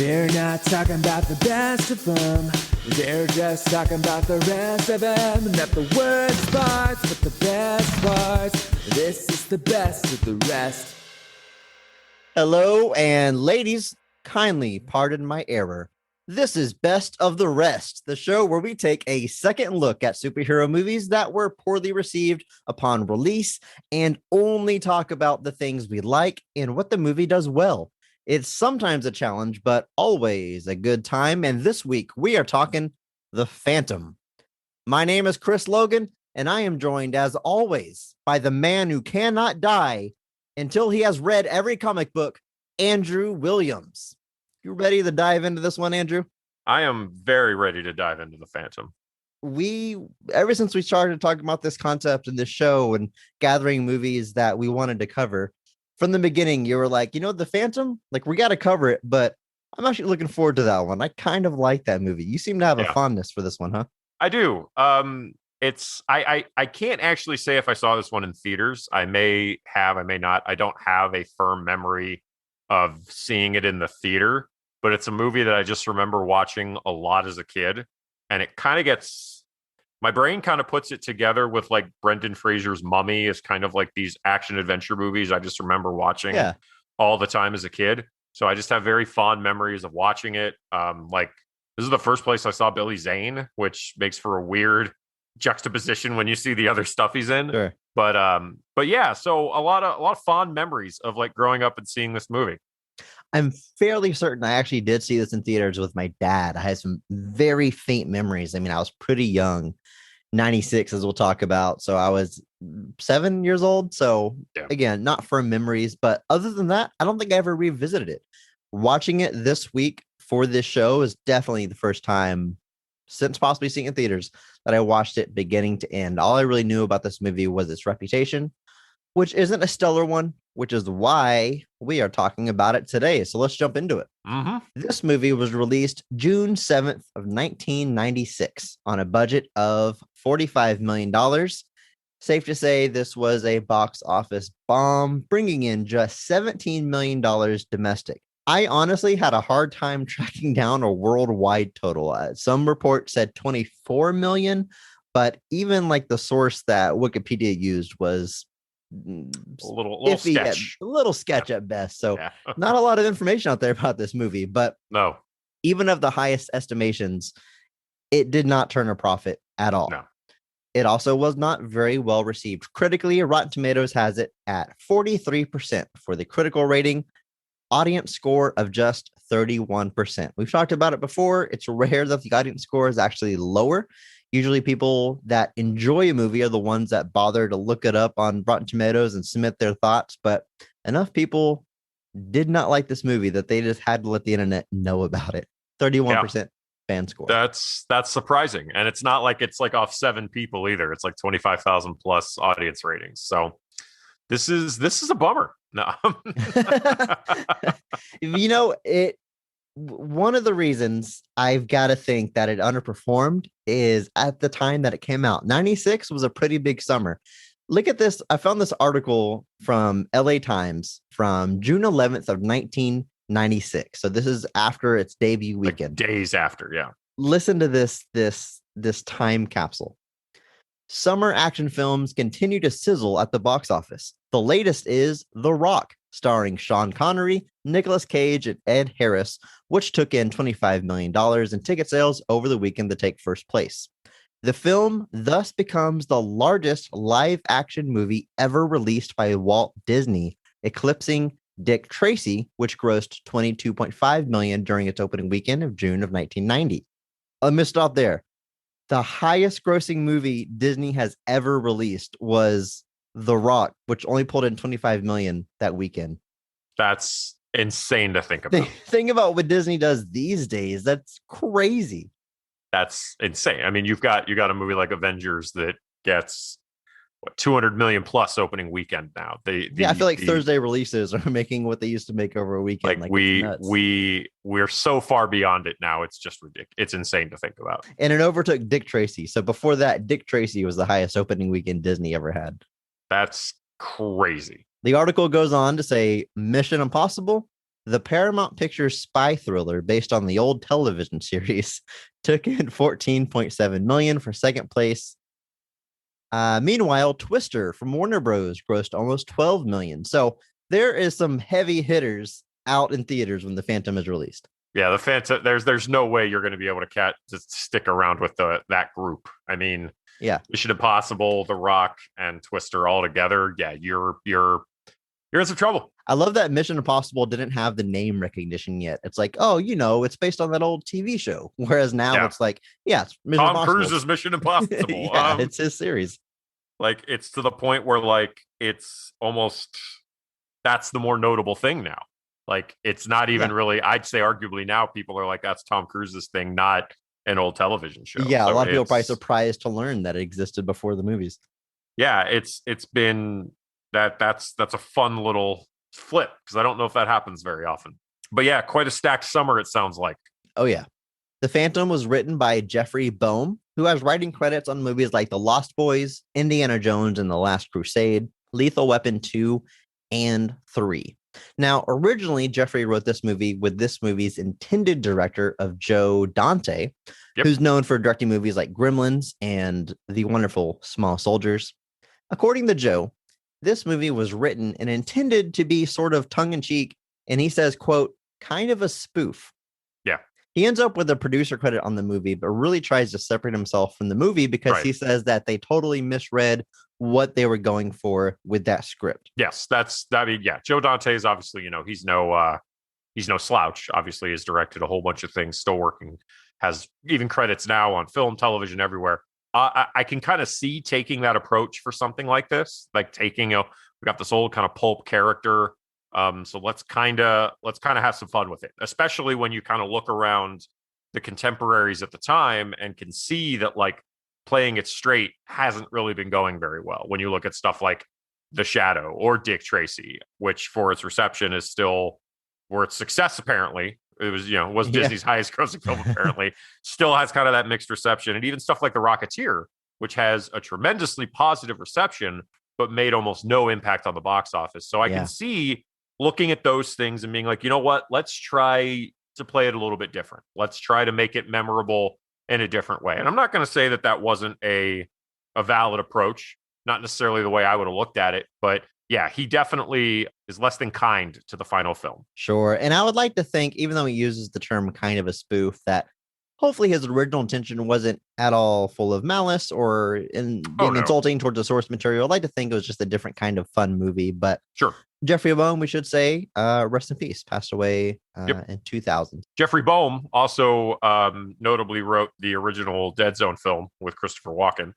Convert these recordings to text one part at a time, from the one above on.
They're not talking about the best of them. They're just talking about the rest of them. Not the worst parts, but the best parts. This is the best of the rest. Hello, and ladies, kindly pardon my error. This is Best of the Rest, the show where we take a second look at superhero movies that were poorly received upon release and only talk about the things we like and what the movie does well. It's sometimes a challenge, but always a good time. And this week we are talking The Phantom. My name is Chris Logan, and I am joined as always by the man who cannot die until he has read every comic book, Andrew Williams. You ready to dive into this one, Andrew? I am very ready to dive into The Phantom. Ever since we started talking about this concept in this show and gathering movies that we wanted to cover, from the beginning, you were like, The Phantom, like, we got to cover it, but I'm actually looking forward to that one. I kind of like that movie. You seem to have a fondness for this one, huh? I do. I can't actually say if I saw this one in theaters. I may have, I may not. I don't have a firm memory of seeing it in the theater, but it's a movie that I just remember watching a lot as a kid. And it kind of gets, my brain kind of puts it together with like Brendan Fraser's Mummy is kind of like these action adventure movies I just remember watching all the time as a kid. So I just have very fond memories of watching it. Like this is the first place I saw Billy Zane, which makes for a weird juxtaposition when you see the other stuff he's in. Sure. But yeah, so a lot of fond memories of like growing up and seeing this movie. I'm fairly certain I actually did see this in theaters with my dad. I had some very faint memories. I mean, I was pretty young, 96 as we'll talk about. So I was 7 years old. So again, not firm memories, but other than that, I don't think I ever revisited it. Watching it this week for this show is definitely the first time since possibly seeing it in theaters that I watched it beginning to end. All I really knew about this movie was its reputation, which isn't a stellar one, which is why we are talking about it today. So let's jump into it. Mm-hmm. This movie was released June 7th of 1996 on a budget of $45 million. Safe to say this was a box office bomb, bringing in just $17 million domestic. I honestly had a hard time tracking down a worldwide total. Some reports said 24 million, but even like the source that Wikipedia used was a little sketch. A little sketch at best. So not a lot of information out there about this movie, but no, even of the highest estimations, it did not turn a profit at all. No. It also was not very well received. Critically, Rotten Tomatoes has it at 43% for the critical rating. Audience score of just 31%. We've talked about it before. It's rare that the audience score is actually lower. Usually people that enjoy a movie are the ones that bother to look it up on Rotten Tomatoes and submit their thoughts. But enough people did not like this movie that they just had to let the internet know about it. 31% fan score. That's surprising. And it's not like it's like off 7 people either. It's like 25,000 plus audience ratings. So this is a bummer. No. One of the reasons I've got to think that it underperformed is at the time that it came out. 96 was a pretty big summer. Look at this. I found this article from LA Times from June 11th of 1996. So this is after its debut weekend. Like days after, yeah. Listen to this time capsule. Summer action films continue to sizzle at the box office. The latest is The Rock, starring Sean Connery, Nicolas Cage, and Ed Harris, which took in $25 million in ticket sales over the weekend to take first place. The film thus becomes the largest live-action movie ever released by Walt Disney, eclipsing Dick Tracy, which grossed $22.5 million during its opening weekend of June of 1990. Let me stop there. The highest grossing movie Disney has ever released was The Rock, which only pulled in $25 million that weekend. That's insane to think about. Think about what Disney does these days. That's crazy. That's insane. I mean, you've got a movie like Avengers that gets 200 million plus opening weekend now. I feel like Thursday releases are making what they used to make over a weekend. Like we're so far beyond it now. It's just ridiculous. It's insane to think about. And it overtook Dick Tracy. So before that, Dick Tracy was the highest opening weekend Disney ever had. That's crazy. The article goes on to say Mission Impossible, The Paramount Pictures spy thriller based on the old television series took in 14.7 million for second place. Meanwhile, Twister from Warner Bros. Grossed almost 12 million. So there is some heavy hitters out in theaters when The Phantom is released. Yeah, the Phantom. There's no way you're going to be able to stick around with that group. I mean, yeah, Mission Impossible, The Rock, and Twister all together. Yeah, you're in some trouble. I love that Mission Impossible didn't have the name recognition yet. It's like, oh, it's based on that old TV show. Whereas now it's like, yeah, it's Mission Tom Cruise's Mission Impossible. Yeah, it's his series. Like, it's to the point where, like, it's almost, that's the more notable thing now. Like, it's not even really, I'd say arguably now people are like, that's Tom Cruise's thing, not an old television show. Yeah, so a lot of people are probably surprised to learn that it existed before the movies. Yeah, it's been that's a fun little flip, because I don't know if that happens very often. But yeah, quite a stacked summer, it sounds like. Oh yeah. The Phantom was written by Jeffrey Boehm, who has writing credits on movies like The Lost Boys, Indiana Jones and the Last Crusade, Lethal Weapon 2 and 3. Now, originally, Jeffrey wrote this movie with this movie's intended director of Joe Dante, who's known for directing movies like Gremlins and The Wonderful Small Soldiers. According to Joe, this movie was written and intended to be sort of tongue-in-cheek, and he says, quote, kind of a spoof. Yeah. He ends up with a producer credit on the movie, but really tries to separate himself from the movie because he says that they totally misread what they were going for with that script. Yes, Joe Dante is obviously, he's no slouch. Obviously, has directed a whole bunch of things, still working, has even credits now on film, television, everywhere. I can kind of see taking that approach for something like this, like taking, we got this old kind of pulp character. So let's kind of have some fun with it, especially when you kind of look around the contemporaries at the time and can see that, like, playing it straight hasn't really been going very well. When you look at stuff like The Shadow or Dick Tracy, which for its reception is still, for its success, apparently, it was Disney's highest grossing film, apparently, still has kind of that mixed reception. And even stuff like The Rocketeer, which has a tremendously positive reception, but made almost no impact on the box office. So I can see looking at those things and being like, you know what, let's try to play it a little bit different. Let's try to make it memorable in a different way. And I'm not going to say that wasn't a valid approach, not necessarily the way I would have looked at it, but yeah, he definitely is less than kind to the final film. Sure. And I would like to think, even though he uses the term kind of a spoof, that hopefully his original intention wasn't at all full of malice or insulting towards the source material. I'd like to think it was just a different kind of fun movie, but sure. Jeffrey Boehm, we should say, rest in peace, passed away in 2000. Jeffrey Boehm also notably wrote the original Dead Zone film with Christopher Walken,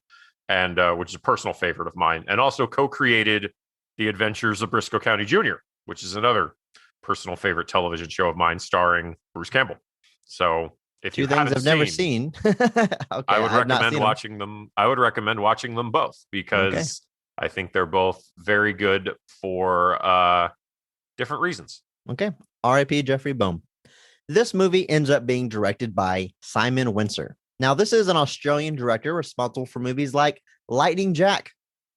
and which is a personal favorite of mine, and also co-created The Adventures of Briscoe County Jr., which is another personal favorite television show of mine starring Bruce Campbell. So if you haven't never seen, I would recommend watching them. I would recommend watching them both because I think they're both very good for different reasons. Okay. R.I.P. Jeffrey Boehm. This movie ends up being directed by Simon Windsor. Now, this is an Australian director responsible for movies like Lightning Jack,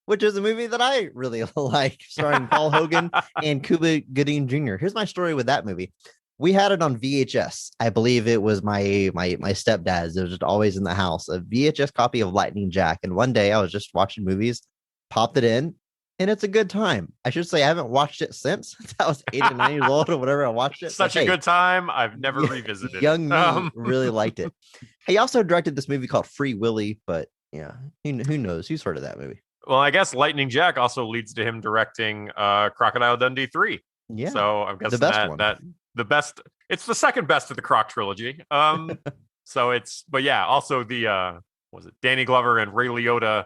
which is a movie that I really like, starring Paul Hogan and Cuba Gooding Jr. Here's my story with that movie. We had it on VHS. I believe it was my stepdad's. It was just always in the house, a VHS copy of Lightning Jack. And one day I was just watching movies, popped it in, and it's a good time. I should say I haven't watched it since I was 8 or 9 years old or whatever I watched it. Such a good time. I've never revisited young it. Me really liked it. He also directed this movie called Free Willy, but yeah, who knows? Who's heard of that movie? Well, I guess Lightning Jack also leads to him directing Crocodile Dundee 3. Yeah. So I'm guessing the best. It's the second best of the Croc trilogy. But yeah, also the was it Danny Glover and Ray Liotta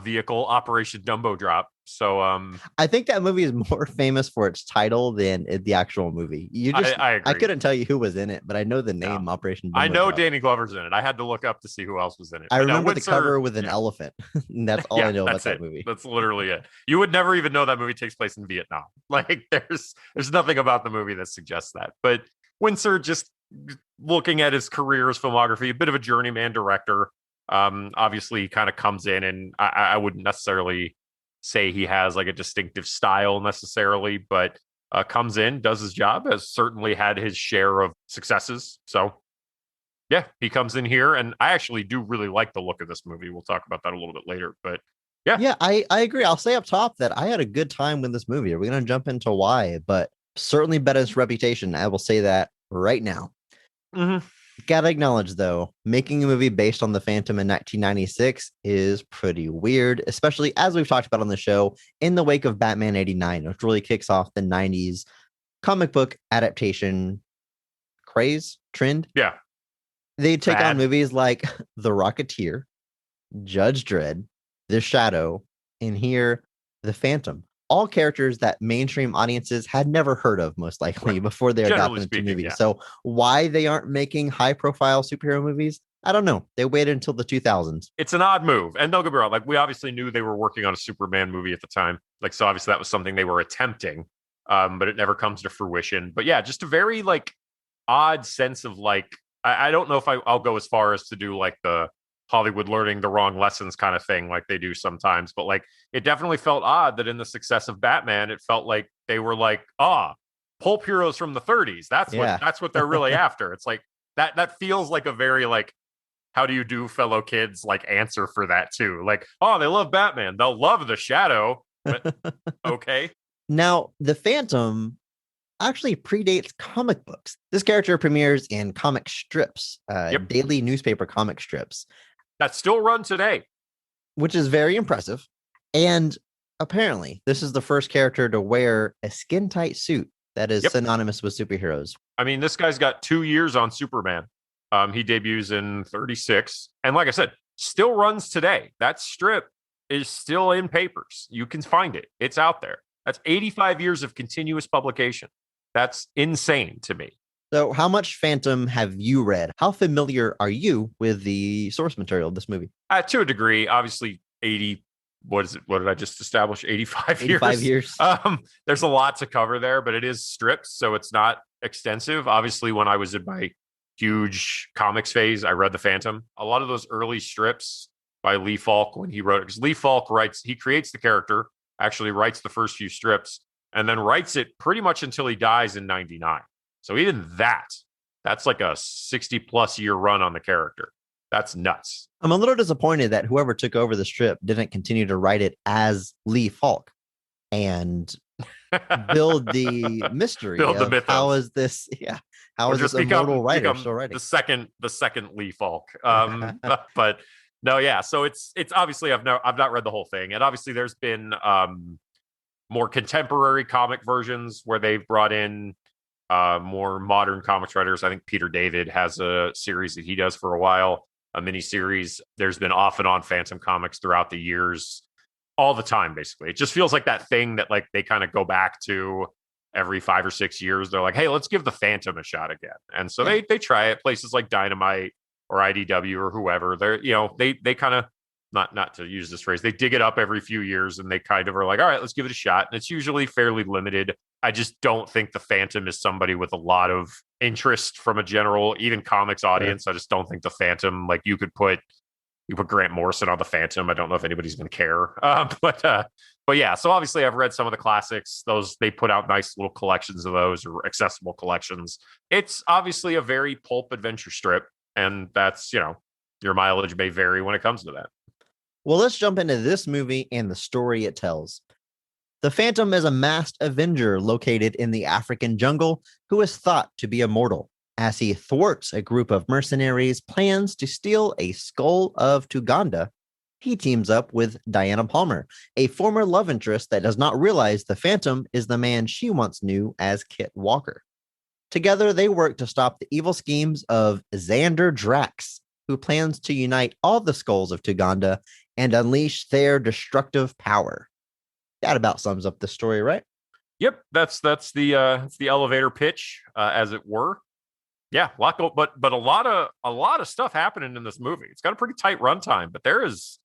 vehicle, Operation Dumbo Drop. So I think that movie is more famous for its title than the actual movie. I agree. I couldn't tell you who was in it, but I know the name Operation Dumbo I know Drop. Danny Glover's in it. I had to look up to see who else was in it. I remember the cover with an elephant. And that's all I know about that movie. That's literally it. You would never even know that movie takes place in Vietnam. Like there's nothing about the movie that suggests that. But Windsor, just looking at his career, his filmography, a bit of a journeyman director. Obviously kind of comes in, and I wouldn't necessarily say he has like a distinctive style necessarily, but comes in, does his job, has certainly had his share of successes. So, yeah, he comes in here, and I actually do really like the look of this movie. We'll talk about that a little bit later, but yeah. Yeah, I agree. I'll say up top that I had a good time with this movie. We're going to jump into why, but certainly better its reputation. I will say that right now. Mm-hmm. Gotta acknowledge, though, making a movie based on The Phantom in 1996 is pretty weird, especially as we've talked about on the show in the wake of Batman 89, which really kicks off the 90s comic book adaptation craze trend. Yeah. They take Bad. on movies like The Rocketeer, Judge Dredd, The Shadow, and here, The Phantom. All characters that mainstream audiences had never heard of, most likely, before they adapted into movies. Yeah. So why they aren't making high-profile superhero movies, I don't know. They waited until the 2000s. It's an odd move. And don't get me wrong, like, we obviously knew they were working on a Superman movie at the time. Like, so obviously that was something they were attempting, but it never comes to fruition. But yeah, just a very, like, odd sense of, like, I don't know if I'll go as far as to do, like, the Hollywood learning the wrong lessons kind of thing, like they do sometimes. But, like, it definitely felt odd that in the success of Batman, it felt like they were like, pulp heroes from the 30s. That's what they're really after. It's like that feels like a very, like, how do you do, fellow kids, like, answer for that too. Like, they love Batman, they'll love the Shadow. But okay. Now, the Phantom actually predates comic books. This character premieres in comic strips, daily newspaper comic strips that still run today, which is very impressive. And apparently, this is the first character to wear a skin tight suit that is synonymous with superheroes. I mean, this guy's got 2 years on Superman. He debuts in 36, and like I said, still runs today. That strip is still in papers. You can find it. It's out there. That's 85 years of continuous publication. That's insane to me. So how much Phantom have you read? How familiar are you with the source material of this movie? To a degree, obviously 80, what is it? What did I just establish? 85 years. 85 years. There's a lot to cover there, but it is strips, so it's not extensive. Obviously, when I was in my huge comics phase, I read The Phantom. A lot of those early strips by Lee Falk, when he wrote it, because Lee Falk he creates the character, actually writes the first few strips, and then writes it pretty much until he dies in 99. So even that's like a 60 plus year run on the character. That's nuts. I'm a little disappointed that whoever took over the strip didn't continue to write it as Lee Falk and build the mystery. Build the mythos. How is this? Yeah. How is this immortal writer still writing? The second Lee Falk. But no, yeah. So it's obviously I've not read the whole thing. And obviously there's been more contemporary comic versions where they've brought in more modern comics writers. I think Peter David has a series that he does for a while, a mini series. There's been off and on Phantom comics throughout the years, all the time. Basically, it just feels like that thing that, like, they kind of go back to every 5 or 6 years. They're like, hey, let's give the Phantom a shot again. And so they try it. Places like Dynamite or IDW or whoever, they're, they kind of, not to use this phrase, they dig it up every few years and they kind of are like, all right, let's give it a shot. And it's usually fairly limited. I just don't think the Phantom is somebody with a lot of interest from a general, even comics audience. I just don't think the Phantom, like, you put Grant Morrison on the Phantom. I don't know if anybody's going to care. But yeah, so obviously I've read some of the classics. Those, they put out nice little collections of those, or accessible collections. It's obviously a very pulp adventure strip, and that's, your mileage may vary when it comes to that. Well, let's jump into this movie and the story it tells. The Phantom is a masked Avenger located in the African jungle who is thought to be immortal. As he thwarts a group of mercenaries' plans to steal a skull of Tuganda, he teams up with Diana Palmer, a former love interest that does not realize the Phantom is the man she once knew as Kit Walker. Together, they work to stop the evil schemes of Xander Drax, who plans to unite all the skulls of Tuganda and unleash their destructive power. That about sums up the story, right? Yep, that's the elevator pitch, as it were. Yeah, but a lot of stuff happening in this movie. It's got a pretty tight runtime, but there is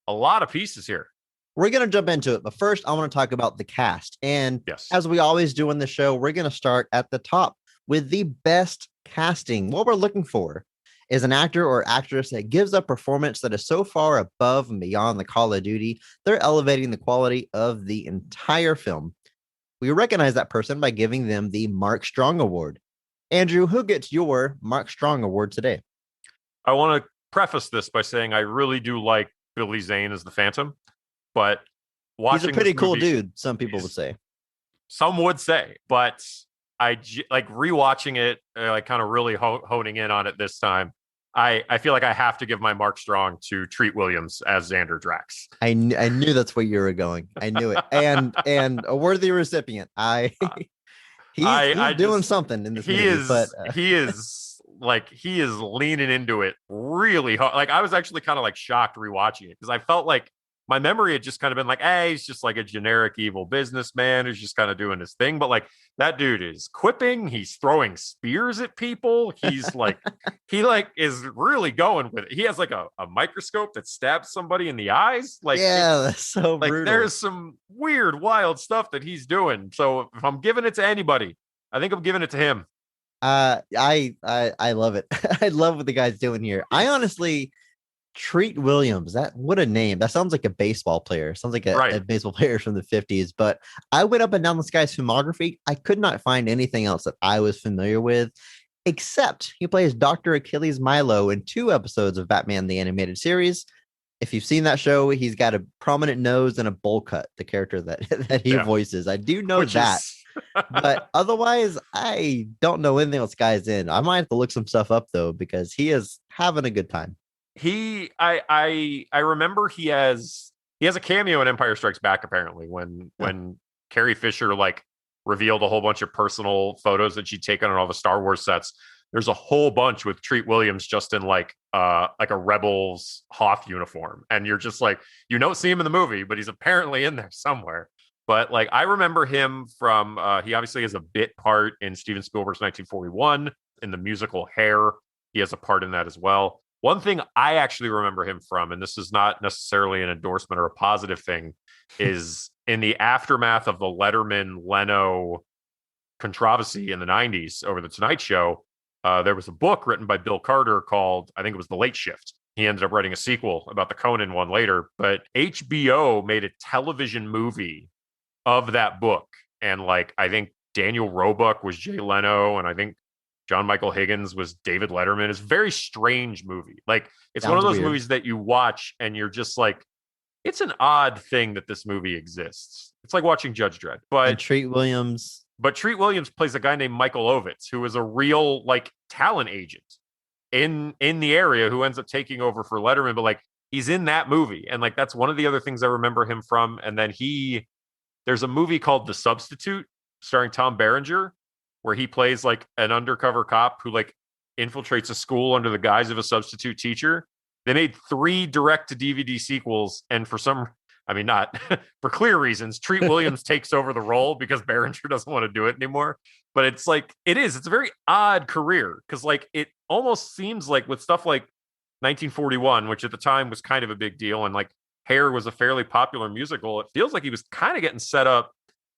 a lot of pieces here. We're going to jump into it, but first I want to talk about the cast. And as we always do in the show, we're going to start at the top with the best casting. What we're looking for is an actor or actress that gives a performance that is so far above and beyond the call of duty, they're elevating the quality of the entire film. We recognize that person by giving them the Mark Strong Award. Andrew, who gets your Mark Strong Award today? I want to preface this by saying I really do like Billy Zane as the Phantom, but He's a watching pretty this cool movie, dude, some people would say. some would say, but like rewatching it, like kind of really honing in on it this time. I feel like I have to give my Mark Strong to Treat Williams as Xander Drax. I knew that's where you were going. I knew it. And a worthy recipient. He's doing something in this movie. He is leaning into it really hard. Like I was actually kind of like shocked rewatching it because I felt like my memory had just kind of been like, hey, he's just like a generic evil businessman who's just kind of doing his thing. But like that dude is quipping, he's throwing spears at people. He's like, he like is really going with it. He has like a microscope that stabs somebody in the eyes. Like, yeah, that's so like brutal. there's some weird, wild stuff that he's doing. So if I'm giving it to anybody, I think I'm giving it to him. I love it. I love what the guy's doing here. I honestly Treat Williams, what a name. That sounds like a baseball player. Sounds like a baseball player from the 50s. But I went up and down this guy's filmography. I could not find anything else that I was familiar with, except he plays Dr. Achilles Milo in 2 episodes of Batman the Animated Series. If you've seen that show, he's got a prominent nose and a bowl cut, the character that he voices. I do know that. But otherwise, I don't know anything else guy's in. I might have to look some stuff up though, because he is having a good time. I remember he has a cameo in Empire Strikes Back apparently when Carrie Fisher like revealed a whole bunch of personal photos that she'd taken on all the Star Wars sets. There's a whole bunch with Treat Williams just in like a Rebels Hoth uniform, and you're just like, you don't see him in the movie, but he's apparently in there somewhere. But like I remember him from he obviously has a bit part in Steven Spielberg's 1941 in the musical Hair. He has a part in that as well. One thing I actually remember him from, and this is not necessarily an endorsement or a positive thing, is in the aftermath of the Letterman-Leno controversy in the 90s over The Tonight Show, there was a book written by Bill Carter called, I think it was The Late Shift. He ended up writing a sequel about the Conan one later, but HBO made a television movie of that book. And like, I think Daniel Roebuck was Jay Leno, and I think John Michael Higgins was David Letterman. It's a very strange movie. Like it's one of those movies that you watch and you're just like, it's an odd thing that this movie exists. It's like watching Judge Dredd. But Treat Williams plays a guy named Michael Ovitz, who is a real like talent agent in the area who ends up taking over for Letterman. But like he's in that movie. And like that's one of the other things I remember him from. And then there's a movie called The Substitute starring Tom Berenger, where he plays like an undercover cop who like infiltrates a school under the guise of a substitute teacher. They made 3 direct to DVD sequels. And not for clear reasons, Treat Williams takes over the role because Berenger doesn't want to do it anymore. But it's like, it's a very odd career. Cause like, it almost seems like with stuff like 1941, which at the time was kind of a big deal. And like Hair was a fairly popular musical. It feels like he was kind of getting set up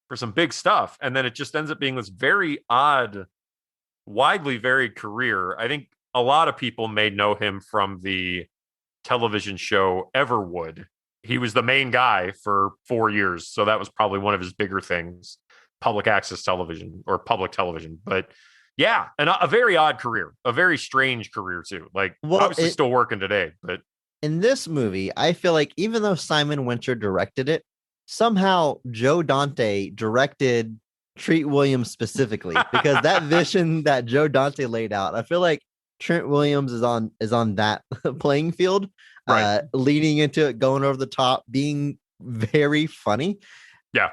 for some big stuff, and then it just ends up being this very odd, widely varied career. I think a lot of people may know him from the television show Everwood. He was the main guy for 4 years, so that was probably one of his bigger things, public access television or public television. But yeah, and a very odd career, a very strange career too. Like obviously still working today, but in this movie, I feel like even though Simon Winter directed it, somehow Joe Dante directed Treat Williams specifically, because that vision that Joe Dante laid out, I feel like Trent Williams is on that playing field, leading into it, going over the top, being very funny. Yeah.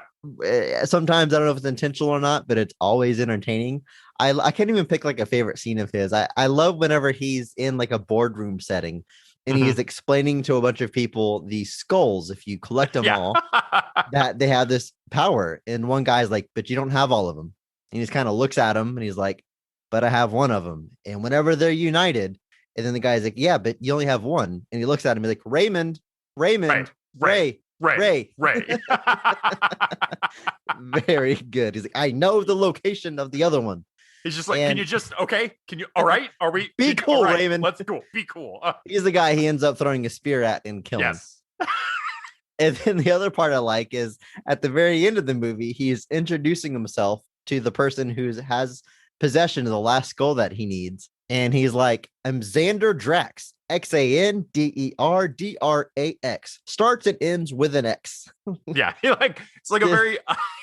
Sometimes I don't know if it's intentional or not, but it's always entertaining. I can't even pick like a favorite scene of his. I love whenever he's in like a boardroom setting and he's explaining to a bunch of people the skulls, if you collect them all, that they have this power. And one guy's like, but you don't have all of them. And he just kind of looks at him and he's like, but I have one of them. And whenever they're united, and then the guy's like, yeah, but you only have one. And he looks at him and he's like, Raymond, Ray. Very good. He's like, I know the location of the other one. He's just like, can you, all right? Are we? Be cool, right, Raymond. Let's go. Be cool. He's the guy he ends up throwing a spear at and killing. Yes. And then the other part I like is at the very end of the movie, he's introducing himself to the person who has possession of the last skull that he needs. And he's like, I'm Xander Drax, Xanderdrax. Starts and ends with an X. Yeah. It's like a very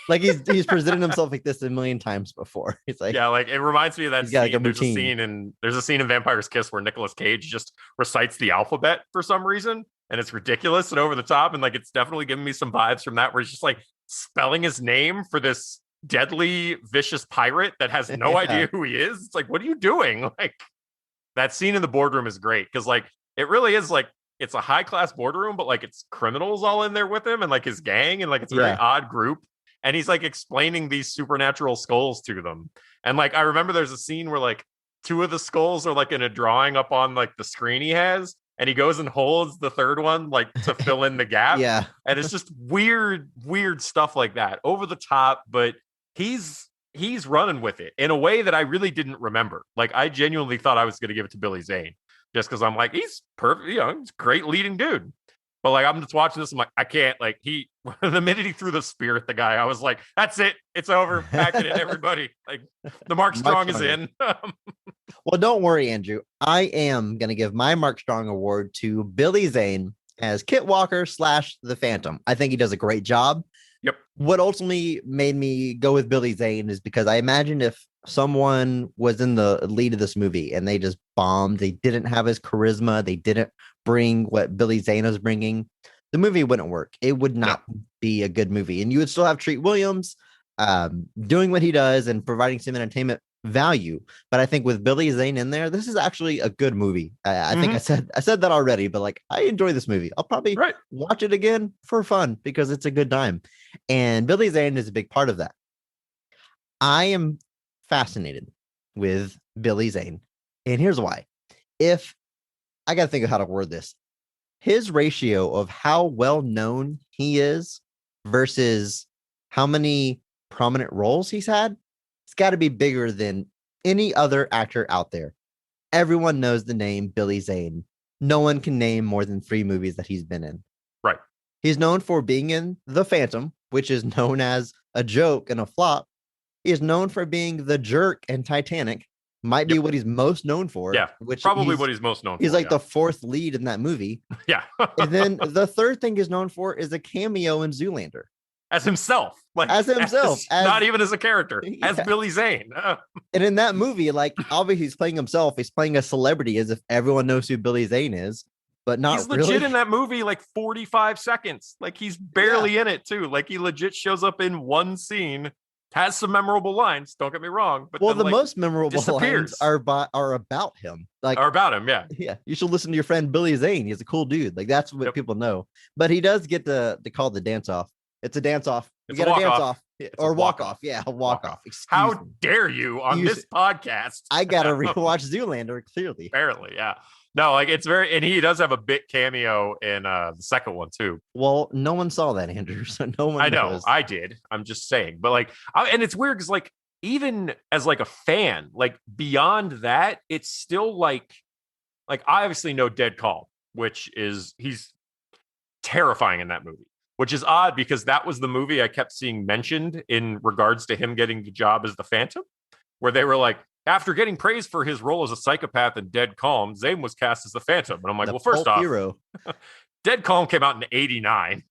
like he's presented himself like this a million times before. He's like, yeah, like it reminds me of that he's got, like, scene. a There's a scene in Vampire's Kiss where Nicolas Cage just recites the alphabet for some reason, and it's ridiculous and over the top, and like it's definitely giving me some vibes from that, where he's just like spelling his name for this deadly, vicious pirate that has no idea who he is. It's like, what are you doing? Like that scene in the boardroom is great because like it really is like it's a high class boardroom, but like it's criminals all in there with him and like his gang, and like it's a very odd group. And he's like explaining these supernatural skulls to them. And like I remember there's a scene where like two of the skulls are like in a drawing up on like the screen he has, and he goes and holds the third one like to fill in the gap. Yeah. And it's just weird stuff like that. Over the top, but he's running with it in a way that I really didn't remember. Like I genuinely thought I was going to give it to Billy Zane just because I'm like, he's perfect, he's a great leading dude. But like I'm just watching this, I'm like, I can't. Like the minute he threw the spear at the guy, I was like, that's it, it's over. Pack it in, everybody. Like the Mark Strong is in. Well, don't worry, Andrew. I am gonna give my Mark Strong award to Billy Zane as Kit Walker / the Phantom. I think he does a great job. Yep. What ultimately made me go with Billy Zane is because I imagine if someone was in the lead of this movie and they just bombed, they didn't have his charisma, they didn't bring what Billy Zane was bringing, the movie wouldn't work. It would not be a good movie. And you would still have Treat Williams doing what he does and providing some entertainment value. But I think with Billy Zane in there, this is actually a good movie. I think I said that already, but like I enjoy this movie. I'll probably watch it again for fun because it's a good time. And Billy Zane is a big part of that. I am fascinated with Billy Zane. And here's why. If I got to think of how to word this, his ratio of how well known he is versus how many prominent roles he's had, it's got to be bigger than any other actor out there. Everyone knows the name Billy Zane. No one can name more than 3 movies that he's been in. Right. He's known for being in The Phantom, which is known as a joke and a flop. He is known for being the jerk in Titanic. Might be what he's most known for. Yeah, which probably what he's most known for. He's like the 4th lead in that movie. Yeah. And then the third thing he's known for is a cameo in Zoolander. As himself. Like as himself. Not even as a character. As Billy Zane. And in that movie, like obviously he's playing himself. He's playing a celebrity as if everyone knows who Billy Zane is. But not he's legit in that movie like 45 seconds. Like he's barely in it too. Like he legit shows up in one scene, has some memorable lines. Don't get me wrong. But well, then, the most memorable lines are about him. Like are about him. Yeah. Yeah. You should listen to your friend Billy Zane. He's a cool dude. Like that's what people know. But he does get to call the dance off. It's a dance off. You got to dance off. Or walk off. Yeah, a walk off. How dare you on this podcast? I gotta rewatch Zoolander, clearly. Apparently, yeah. No, like it's very, and he does have a bit cameo in the second one too. Well, no one saw that, Andrew. So no one. I know, knows. I did. I'm just saying, but like, and it's weird because like even as like a fan, like beyond that, it's still like I obviously know Dead Calm, which is he's terrifying in that movie. Which is odd because that was the movie I kept seeing mentioned in regards to him getting the job as the Phantom, where they were like, after getting praised for his role as a psychopath in Dead Calm, Zane was cast as the Phantom. And I'm like, well, first off, Dead Calm came out in 89.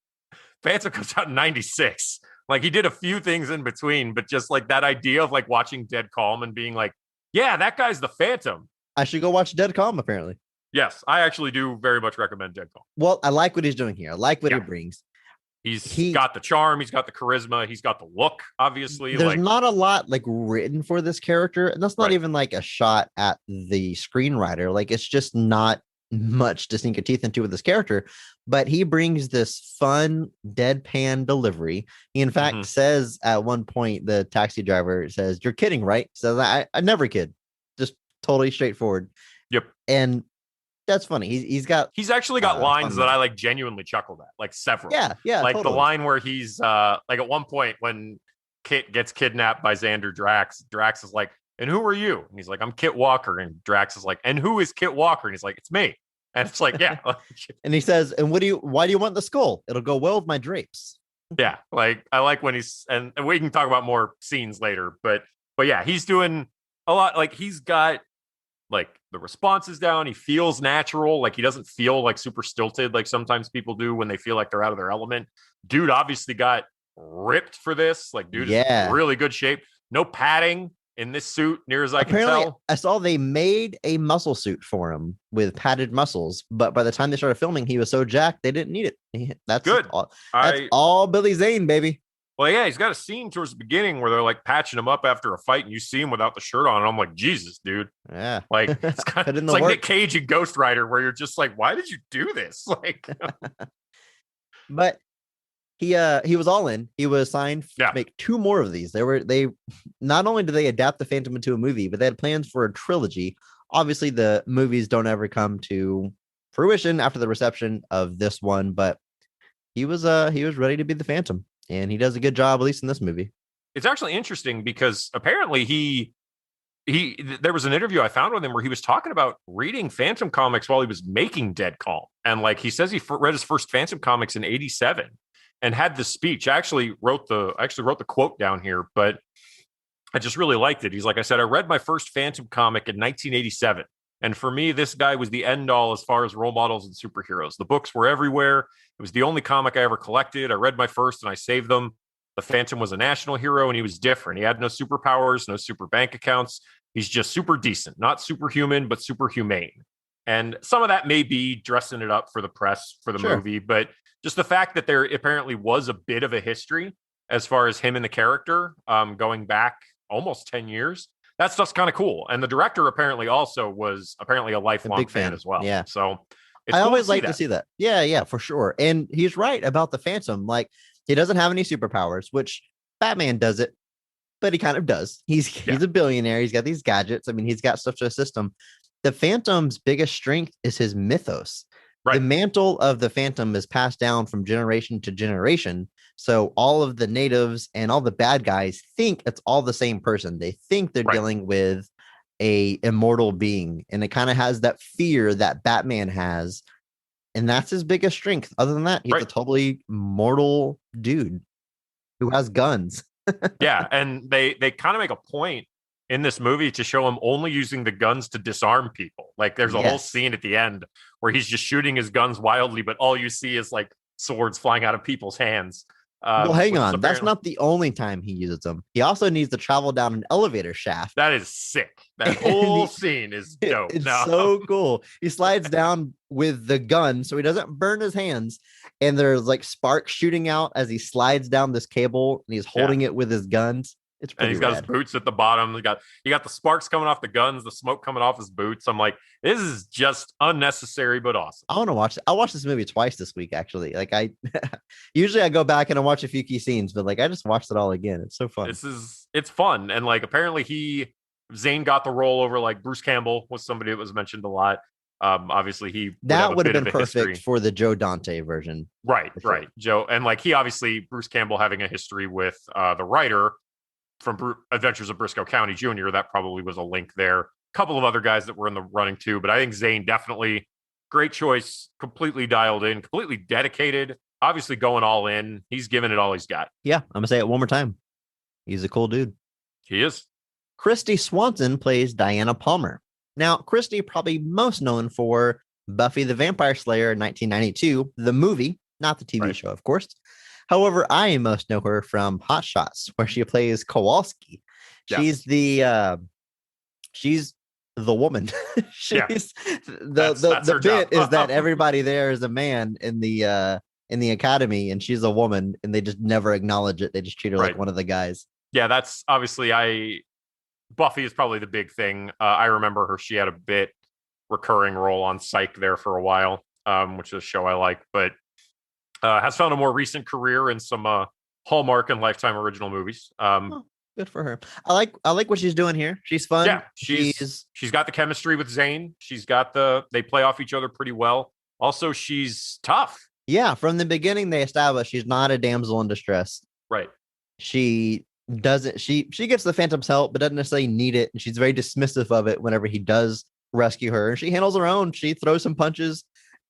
Phantom comes out in 96. Like he did a few things in between, but just like that idea of like watching Dead Calm and being like, yeah, that guy's the Phantom. I should go watch Dead Calm, apparently. Yes, I actually do very much recommend Dead Calm. Well, I like what he's doing here. I like what he brings. He's got the charm. He's got the charisma. He's got the look, obviously. There's not a lot like written for this character. And that's not even like a shot at the screenwriter. Like it's just not much to sink your teeth into with this character. But he brings this fun, deadpan delivery. He, in fact, says at one point, the taxi driver says, "You're kidding, right?" Says, I never kid. Just totally straightforward. Yep. And that's funny. He's actually got lines that I like genuinely chuckled at, like several. Yeah. Like totally. the line where he's like at one point when Kit gets kidnapped by Xander Drax, Drax is like, "And who are you?" And he's like, "I'm Kit Walker." And Drax is like, "And who is Kit Walker?" And he's like, "It's me." And it's like, yeah, And he says, and why do you want the skull? It'll go well with my drapes. yeah. Like I like when and we can talk about more scenes later, but yeah, he's doing a lot. Like he's got like the responses down. He feels natural. Like he doesn't feel like super stilted like sometimes people do when they feel like they're out of their element. Dude obviously got ripped for this. Like dude is in really good shape. No padding in this suit, near as I can tell. I saw they made a muscle suit for him with padded muscles, but by the time they started filming, he was so jacked they didn't need it. That's good. That's all Billy Zane, baby. Well, yeah, he's got a scene towards the beginning where they're like patching him up after a fight, and you see him without the shirt on, and I'm like, Jesus, dude. Yeah, like it's, it's like Nick Cage and Ghost Rider, where you're just like, why did you do this? Like, but he was all in. He was signed to make 2 more of these. They not only did they adapt the Phantom into a movie, but they had plans for a trilogy. Obviously, the movies don't ever come to fruition after the reception of this one, but he was ready to be the Phantom, and he does a good job, at least in this movie. It's actually interesting because apparently there was an interview I found with him where he was talking about reading Phantom comics while he was making Dead Calm, and like he says he read his first Phantom comics in '87. And had the speech. I actually wrote the quote down here, but I just really liked it. He's like, I said, I read my first Phantom comic in 1987. And for me, this guy was the end all as far as role models and superheroes. The books were everywhere. It was the only comic I ever collected. I read my first and I saved them. The Phantom was a national hero and he was different. He had no superpowers, no super bank accounts. He's just super decent, not superhuman, but superhumane. And some of that may be dressing it up for the press, for the movie, but just the fact that there apparently was a bit of a history as far as him and the character going back almost 10 years. That stuff's kind of cool. And the director apparently also was a lifelong big fan as well. Yeah. So I always like to see that. Yeah, for sure. And he's right about the Phantom. Like he doesn't have any superpowers, which Batman does it, but he kind of does. He's a billionaire. He's got these gadgets. I mean, he's got stuff to assist him. The Phantom's biggest strength is his mythos. Right. The mantle of the Phantom is passed down from generation to generation. So all of the natives and all the bad guys think it's all the same person. They think they're dealing with a immortal being. And it kind of has that fear that Batman has. And that's his biggest strength. Other than that, he's a totally mortal dude who has guns. Yeah. And they kind of make a point in this movie to show him only using the guns to disarm people. Like there's a whole scene at the end where he's just shooting his guns wildly, but all you see is like swords flying out of people's hands. Well, hang on. That's not the only time he uses them. He also needs to travel down an elevator shaft. That is sick. That whole scene is dope. It's so cool. He slides down with the gun so he doesn't burn his hands. And there's like sparks shooting out as he slides down this cable and he's holding it with his guns. It's pretty and he's got his boots at the bottom. You got the sparks coming off the guns, the smoke coming off his boots. I'm like, this is just unnecessary but awesome. I want to watch it. I watched this movie twice this week, actually. Like I usually I go back and I watch a few key scenes, but like I just watched it all again. It's so fun. It's fun. And like apparently Zane got the role over like Bruce Campbell was somebody that was mentioned a lot. Obviously that would have been perfect for the Joe Dante version. Right. Joe. And like Bruce Campbell having a history with the writer from Adventures of Briscoe County Jr. That probably was a link there. A couple of other guys that were in the running too, but I think Zane definitely great choice, completely dialed in, completely dedicated, obviously going all in. He's giving it all he's got. Yeah, I'm gonna say it one more time. He's a cool dude. He is. Christy Swanson plays Diana Palmer. Now, Christy probably most known for Buffy the Vampire Slayer in 1992, the movie, not the TV show, of course. However, I most know her from Hot Shots, where she plays Kowalski. She's the woman. The bit is that everybody there is a man in the academy, and she's a woman, and they just never acknowledge it. They just treat her like one of the guys. Yeah, that's obviously Buffy is probably the big thing. I remember her. She had a bit recurring role on Psych there for a while, which is a show I like, but has found a more recent career in some Hallmark and Lifetime original movies. Good for her. I like what she's doing here. She's fun. Yeah, she's got the chemistry with Zane. They play off each other pretty well. Also, she's tough. Yeah, from the beginning they established she's not a damsel in distress. Right. She gets the Phantom's help, but doesn't necessarily need it, and she's very dismissive of it whenever he does rescue her. And she handles her own. She throws some punches,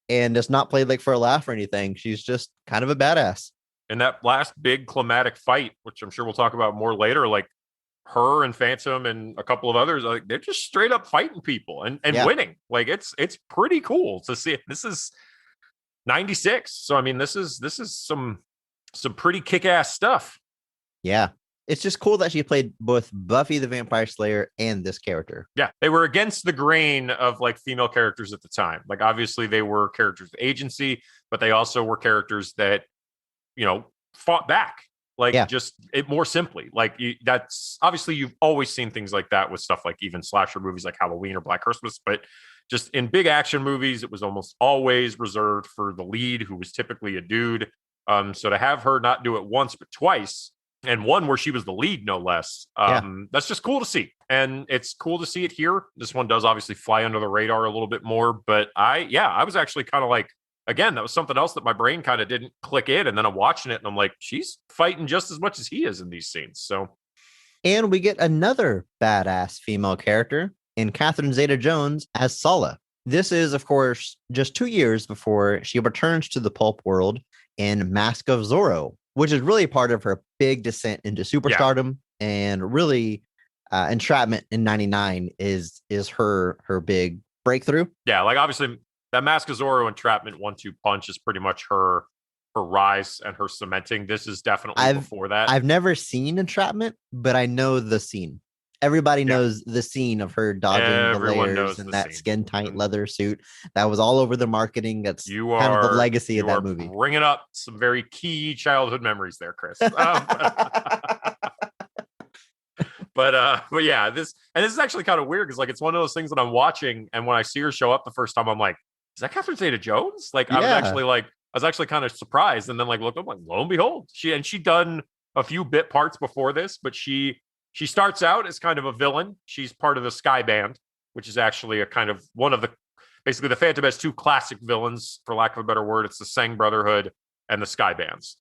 and it's not played like for a laugh or anything. She's just kind of a badass. And that last big climatic fight, which I'm sure we'll talk about more later, like her and Phantom and a couple of others, like they're just straight up fighting people and winning. Like it's pretty cool to see. This is 96. So I mean, this is some pretty kick-ass stuff. Yeah. It's just cool that she played both Buffy the Vampire Slayer and this character. Yeah, they were against the grain of like female characters at the time. Like obviously they were characters with agency, but they also were characters that, fought back. Like just it more simply. Like that's obviously you've always seen things like that with stuff like even slasher movies like Halloween or Black Christmas, but just in big action movies, it was almost always reserved for the lead, who was typically a dude. So to have her not do it once but twice, and one where she was the lead, no less. That's just cool to see. And it's cool to see it here. This one does obviously fly under the radar a little bit more, but I was actually kind of like, again, that was something else that my brain kind of didn't click in. And then I'm watching it and I'm like, she's fighting just as much as he is in these scenes. So, and we get another badass female character in Catherine Zeta-Jones as Sala. This is, of course, just 2 years before she returns to the pulp world in Mask of Zorro, which is really part of her big descent into superstardom. And really Entrapment in 99 is her big breakthrough. Yeah, like obviously that Mask of Zorro Entrapment 1-2 punch is pretty much her rise and her cementing. This is definitely before that. I've never seen Entrapment, but I know the scene. Everybody knows the scene of her dodging the layers and that skin tight leather suit. That was all over the marketing. That's kind of the legacy of that movie. Bringing up some very key childhood memories there, Chris. But yeah, this is actually kind of weird because like it's one of those things that I'm watching, and when I see her show up the first time, I'm like, is that Catherine Zeta-Jones? Like I was actually kind of surprised, and then like look, I'm like, lo and behold, she done a few bit parts before this, but she starts out as kind of a villain. She's part of the Sky Band, which is actually a kind of one of the basically the Phantom has two classic villains, for lack of a better word. It's the Sang Brotherhood and the Sky Bands.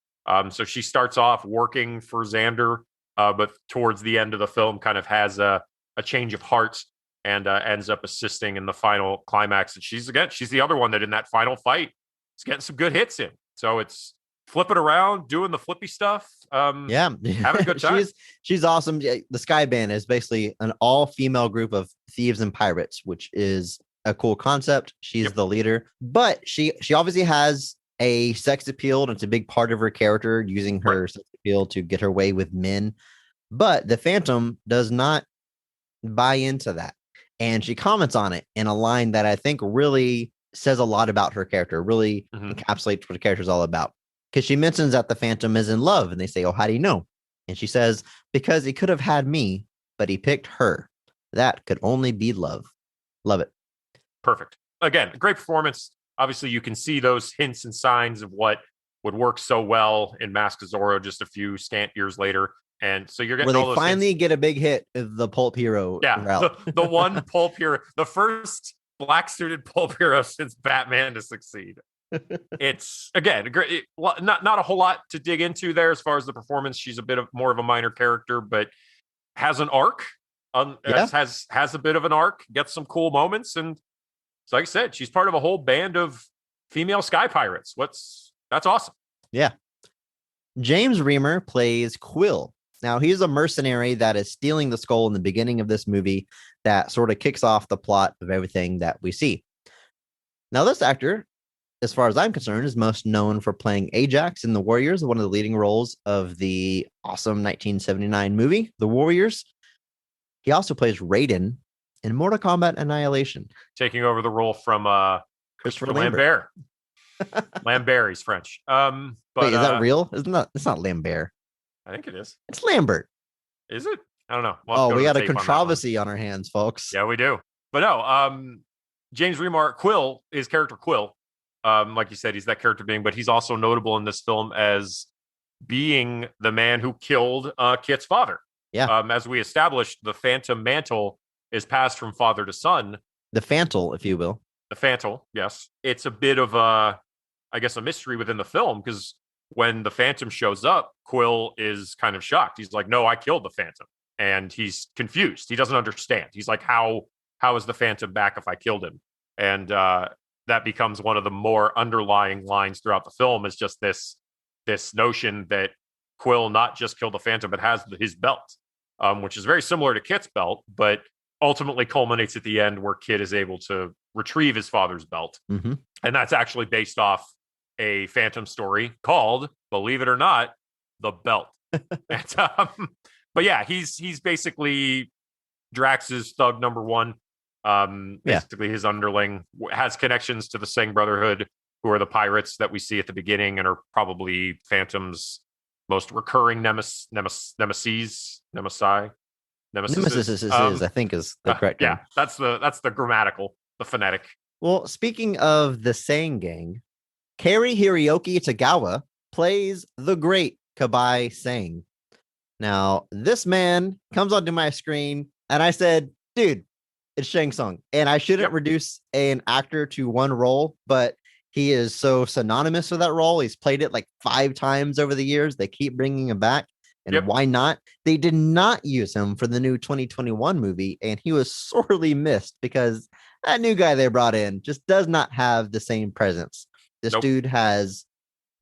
So she starts off working for Xander, but towards the end of the film kind of has a change of heart and ends up assisting in the final climax. And she's the other one that in that final fight is getting some good hits in. So it's flipping around, doing the flippy stuff. Having a good time. She's awesome. The Sky Band is basically an all-female group of thieves and pirates, which is a cool concept. She's the leader, but she obviously has a sex appeal, and it's a big part of her character, using her sex appeal to get her way with men. But the Phantom does not buy into that, and she comments on it in a line that I think really says a lot about her character, really encapsulates what the character is all about. Because she mentions that the Phantom is in love, and they say, "Oh, how do you know?" And she says, "Because he could have had me, but he picked her. That could only be love." Love it. Perfect. Again, great performance. Obviously, you can see those hints and signs of what would work so well in Mask of Zorro just a few scant years later. And so you're getting where all they those finally hints. Get a big hit of the pulp hero. The one pulp hero, the first black suited pulp hero since Batman to succeed. It's again not a whole lot to dig into there as far as the performance. She's a bit of more of a minor character, but has an arc. Has a bit of an arc. Gets some cool moments, and so like I said, she's part of a whole band of female sky pirates. That's awesome. Yeah. James Remar plays Quill. Now, he's a mercenary that is stealing the skull in the beginning of this movie that sort of kicks off the plot of everything that we see. Now, this actor, as far as I'm concerned, is most known for playing Ajax in The Warriors, one of the leading roles of the awesome 1979 movie, The Warriors. He also plays Raiden in Mortal Kombat Annihilation, taking over the role from Christopher Lambert. Lambert, he's French. But wait, is that real? It's not Lambert. I think it is. It's Lambert. Is it? I don't know. We got a controversy on our hands, folks. Yeah, we do. But no, James Remar, Quill, his character Quill, like you said, he's that character being, but he's also notable in this film as being the man who killed Kit's father. Yeah. As we established, the Phantom mantle is passed from father to son. The Phantle, if you will. The Phantle, yes. It's a bit of a mystery within the film, because when the Phantom shows up, Quill is kind of shocked. He's like, "No, I killed the Phantom." And he's confused. He doesn't understand. He's like, how how is the Phantom back if I killed him? And that becomes one of the more underlying lines throughout the film, is just this notion that Quill not just killed the Phantom, but has his belt, which is very similar to Kit's belt, but ultimately culminates at the end where Kit is able to retrieve his father's belt. Mm-hmm. And that's actually based off a Phantom story called, believe it or not, The Belt. And, but yeah, he's basically Drax's thug number one. Basically his underling, has connections to the Sang Brotherhood, who are the pirates that we see at the beginning and are probably Phantom's most recurring nemesis, I think is the correct name. That's the grammatical, the phonetic. Well, speaking of the Sang gang, Cary Hiroyuki Tagawa plays the great Kabai Sang. Now, this man comes onto my screen, and I said, dude, it's Shang Tsung. And I shouldn't reduce an actor to one role, but he is so synonymous with that role. He's played it like 5 times over the years. They keep bringing him back. And why not? They did not use him for the new 2021 movie, and he was sorely missed because that new guy they brought in just does not have the same presence. This dude has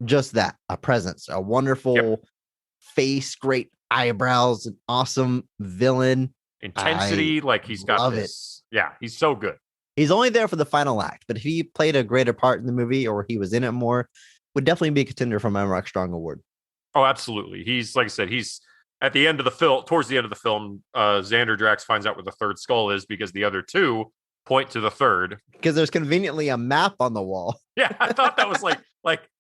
just that, a presence, a wonderful face, great eyebrows, an awesome villain. Intensity, like he's got this. Yeah, he's so good. He's only there for the final act, but if he played a greater part in the movie or he was in it more, would definitely be a contender for my Mark Strong Award. Oh, absolutely. He's, like I said, he's at the end of the film, towards the end of the film, Xander Drax finds out where the third skull is because the other two point to the third. Because there's conveniently a map on the wall. Yeah, I thought that was like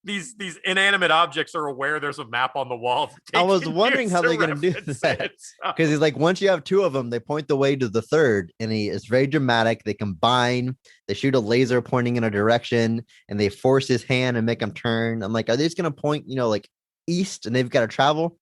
these inanimate objects are aware there's a map on the wall. I was wondering how they're going to do that. Because he's like, once you have 2 of them, they point the way to the third, and it's very dramatic. They combine, they shoot a laser pointing in a direction, and they force his hand and make him turn. I'm like, are they just going to point, like east, and they've got to travel?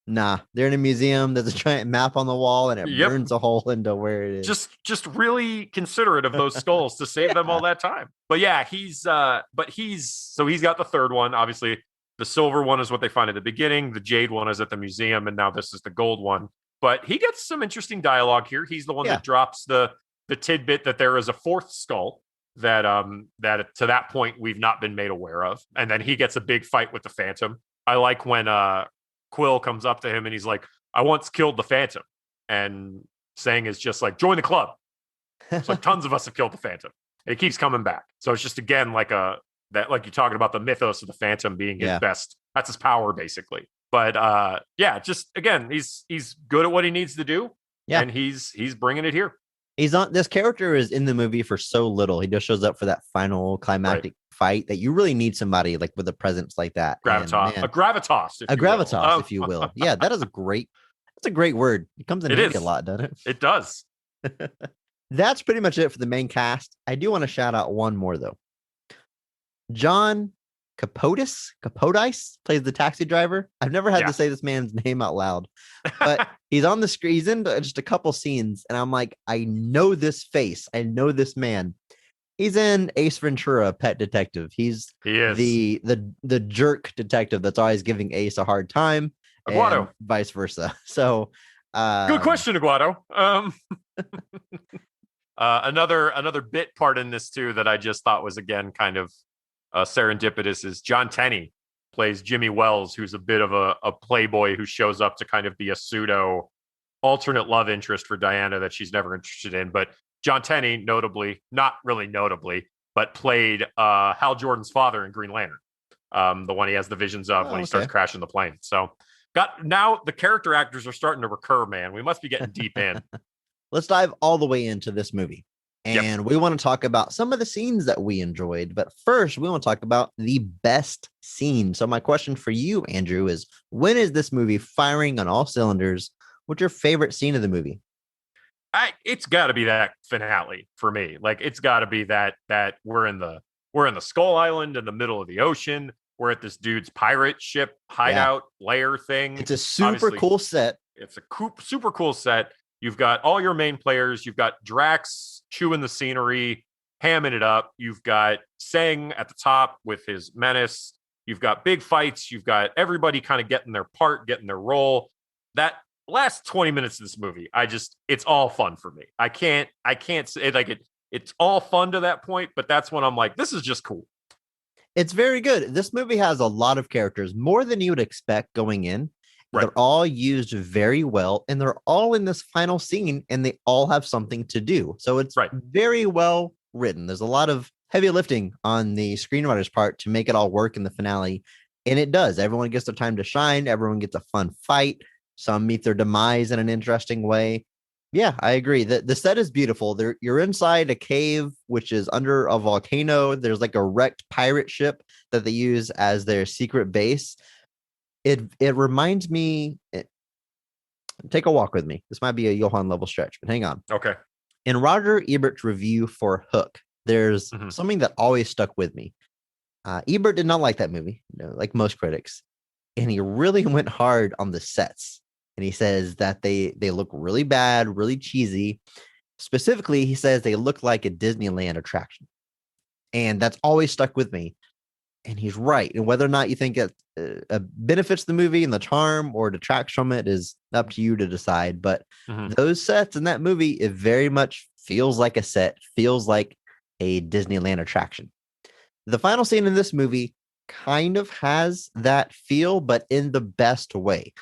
Nah, they're in a museum. There's a giant map on the wall, and it burns a hole into where it is. Just really considerate of those skulls to save them all that time. But yeah, he's got the third one. Obviously, the silver one is what they find at the beginning. The jade one is at the museum, and now this is the gold one. But he gets some interesting dialogue here. He's the one that drops the tidbit that there is a 4th skull that to that point we've not been made aware of, and then he gets a big fight with the Phantom. I like when Quill comes up to him and he's like, I once killed the Phantom. And Sang is just like, join the club. It's like tons of us have killed the Phantom. And he keeps coming back. So it's just, again, like you're talking about the mythos of the Phantom being his best. That's his power, basically. But just again, he's good at what he needs to do. Yeah. And he's bringing it here. This character is in the movie for so little. He just shows up for that final climactic fight that you really need somebody like with a presence like that. Gravitas. A gravitas, if you will. Yeah, that's a great word. It comes in handy a lot, doesn't it? It does. That's pretty much it for the main cast. I do want to shout out one more though. John Capotis plays the taxi driver. I've never had to say this man's name out loud, but he's on the screen. He's in just a couple scenes, and I'm like, I know this face. I know this man. He's in Ace Ventura: Pet Detective. He is the jerk detective that's always giving Ace a hard time, Aguado, and vice versa. So, good question, Aguado. Another bit part in this too that I just thought was again kind of serendipitous is John Tenney plays Jimmy Wells, who's a bit of a playboy who shows up to kind of be a pseudo alternate love interest for Diana that she's never interested in. But John Tenney, not really notably, but played Hal Jordan's father in Green Lantern, the one he has the visions of when he starts crashing the plane. So now the character actors are starting to recur, man. We must be getting deep in. Let's dive all the way into this movie. And we want to talk about some of the scenes that we enjoyed. But first, we want to talk about the best scene. So my question for you, Andrew, is when is this movie firing on all cylinders? What's your favorite scene of the movie? It's got to be that finale for me. Like it's got to be that we're in the Skull Island in the middle of the ocean. We're at this dude's pirate ship hideout lair thing. It's a super cool set. It's a super cool set. You've got all your main players. You've got Drax chewing the scenery, hamming it up. You've got Sang at the top with his menace. You've got big fights. You've got everybody kind of getting their part, getting their role. That last 20 minutes of this movie, it's all fun for me. I can't say like it's all fun to that point, but that's when I'm like, this is just cool. It's very good. This movie has a lot of characters, more than you would expect going in. Right. They're all used very well, and they're all in this final scene, and they all have something to do. So it's very well written. There's a lot of heavy lifting on the screenwriter's part to make it all work in the finale, and it does. Everyone gets their time to shine. Everyone gets a fun fight. Some meet their demise in an interesting way. Yeah, I agree. The set is beautiful. You're inside a cave, which is under a volcano. There's like a wrecked pirate ship that they use as their secret base. It reminds me. Take a walk with me. This might be a Johan level stretch, but hang on. Okay. In Roger Ebert's review for Hook, there's something that always stuck with me. Ebert did not like that movie, like most critics, and he really went hard on the sets. And he says that they look really bad, really cheesy. Specifically, he says they look like a Disneyland attraction. And that's always stuck with me. And he's right. And whether or not you think it benefits the movie and the charm or detracts from it is up to you to decide. But those sets in that movie, it very much feels like a set, feels like a Disneyland attraction. The final scene in this movie kind of has that feel, but in the best way.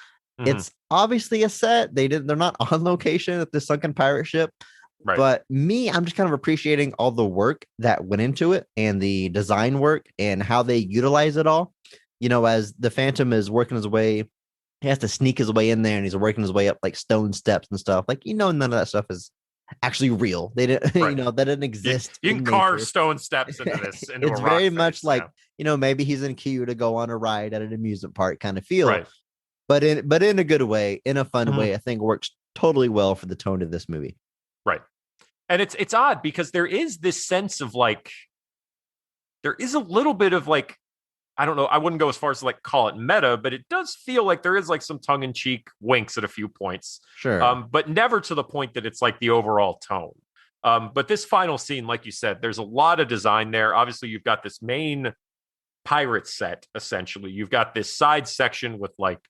It's obviously a set. They're not on location at the sunken pirate ship. Right. But I'm just kind of appreciating all the work that went into it and the design work and how they utilize it all. As the Phantom is working his way, he has to sneak his way in there, and he's working his way up like stone steps and stuff. Like, none of that stuff is actually real. They didn't, that didn't exist. You can carve stone steps into this. It's very much like, maybe he's in queue to go on a ride at an amusement park kind of feel. Right. But in a good way, in a fun way, I think works totally well for the tone of this movie. Right. And it's odd because there is this sense of like, there is a little bit of like, I don't know, I wouldn't go as far as to like call it meta, but it does feel like there is like some tongue-in-cheek winks at a few points. Sure. But never to the point that it's like the overall tone. But this final scene, like you said, there's a lot of design there. Obviously, you've got this main pirate set, essentially. You've got this side section with like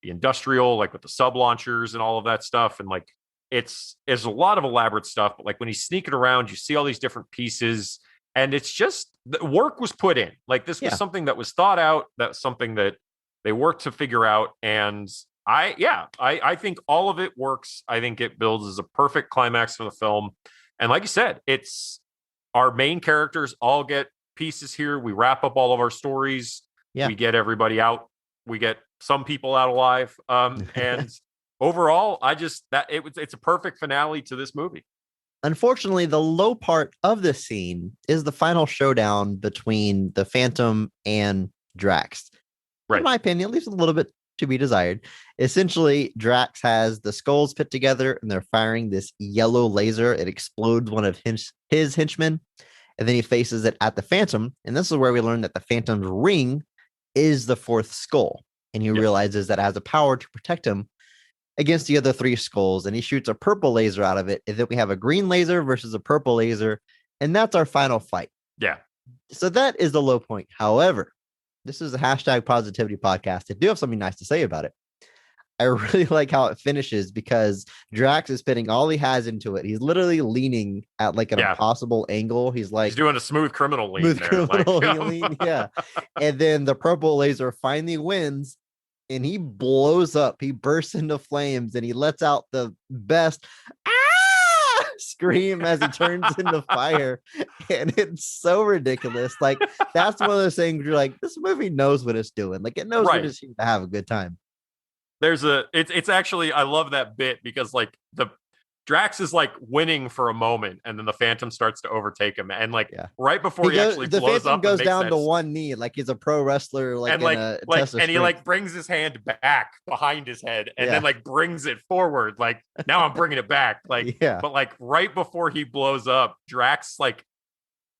the industrial, like with the sub launchers and all of that stuff. And like, it's a lot of elaborate stuff, but like when he's sneaking around, you see all these different pieces, and it's just the work was put in. Like this was something that was thought out. That's something that they worked to figure out. And I think all of it works. I think it builds as a perfect climax for the film. And like you said, it's our main characters all get pieces here. We wrap up all of our stories. Yeah. We get everybody out. We get some people out alive. And overall, it's a perfect finale to this movie. Unfortunately, the low part of this scene is the final showdown between the Phantom and Drax. Right. In my opinion, it leaves a little bit to be desired. Essentially, Drax has the skulls put together and they're firing this yellow laser. It explodes one of his henchmen, and then he faces it at the Phantom. And this is where we learn that the Phantom's ring is the fourth skull. And he realizes that it has a power to protect him against the other three skulls. And he shoots a purple laser out of it. And then we have a green laser versus a purple laser. And that's our final fight. Yeah. So that is the low point. However, this is a hashtag positivity podcast. I do have something nice to say about it. I really like how it finishes because Drax is putting all he has into it. He's literally leaning at like an impossible angle. He's doing a smooth criminal lean. Lean, yeah. And then the purple laser finally wins and he blows up. He bursts into flames and he lets out the best scream as he turns into fire. And it's so ridiculous. Like, that's one of those things you're like, this movie knows what it's doing. Like, it knows when it's here to have a good time. It's actually, I love that bit because like the Drax is like winning for a moment and then the Phantom starts to overtake him. And like right before he actually blows up, the Phantom goes down to one knee like he's a pro wrestler. And he like brings his hand back behind his head and then like brings it forward. Like, now I'm bringing it back. Like, but like right before he blows up, Drax like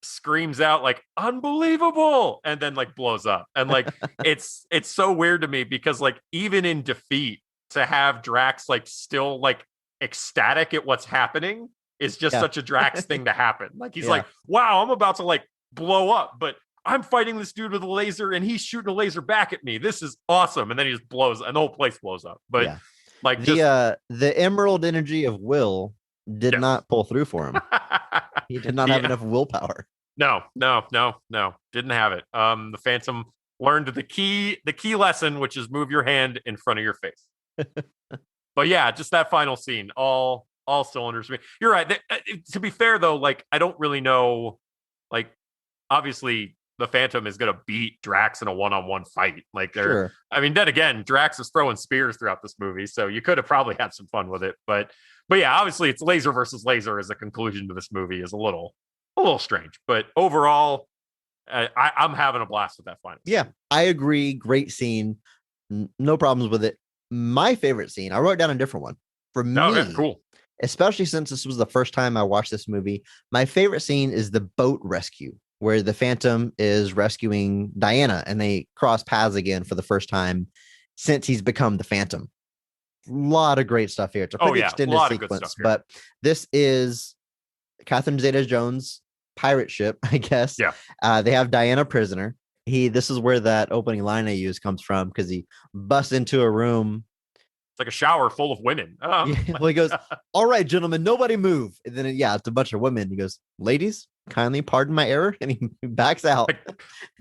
screams out like unbelievable and then like blows up. And like it's so weird to me because like even in defeat to have Drax like still like ecstatic at what's happening is just such a Drax thing to happen. Like he's like, wow, I'm about to like blow up, but I'm fighting this dude with a laser and he's shooting a laser back at me. This is awesome. And then he just blows and the whole place blows up. But Like just The emerald energy of will did not pull through for him. He did not have enough willpower. No. Didn't have it. The Phantom learned the key lesson, which is move your hand in front of your face. But yeah, just that final scene, all cylinders. You're right. To be fair though, like I don't really know. Like obviously, the Phantom is going to beat Drax in a one-on-one fight. Like Sure. I mean, then again, Drax is throwing spears throughout this movie, so you could have probably had some fun with it. But yeah, obviously, it's laser versus laser as a conclusion to this movie is a little strange. But overall, I'm having a blast with that final scene. Yeah, I agree. Great scene. No problems with it. My favorite scene, I wrote down a different one. For me, Okay, cool. Especially since this was the first time I watched this movie, my favorite scene is the boat rescue, where the Phantom is rescuing Diana and they cross paths again for the first time since he's become the Phantom. A lot of great stuff here. It's a pretty extended sequence, but this is Catherine Zeta-Jones' pirate ship, I guess. Yeah. They have Diana prisoner. This is where that opening line I use comes from, because he busts into a room. It's like a shower full of women. Well, he goes, "All right, gentlemen, nobody move." And then, it's a bunch of women. He goes, "Ladies, kindly pardon my error." And he backs out.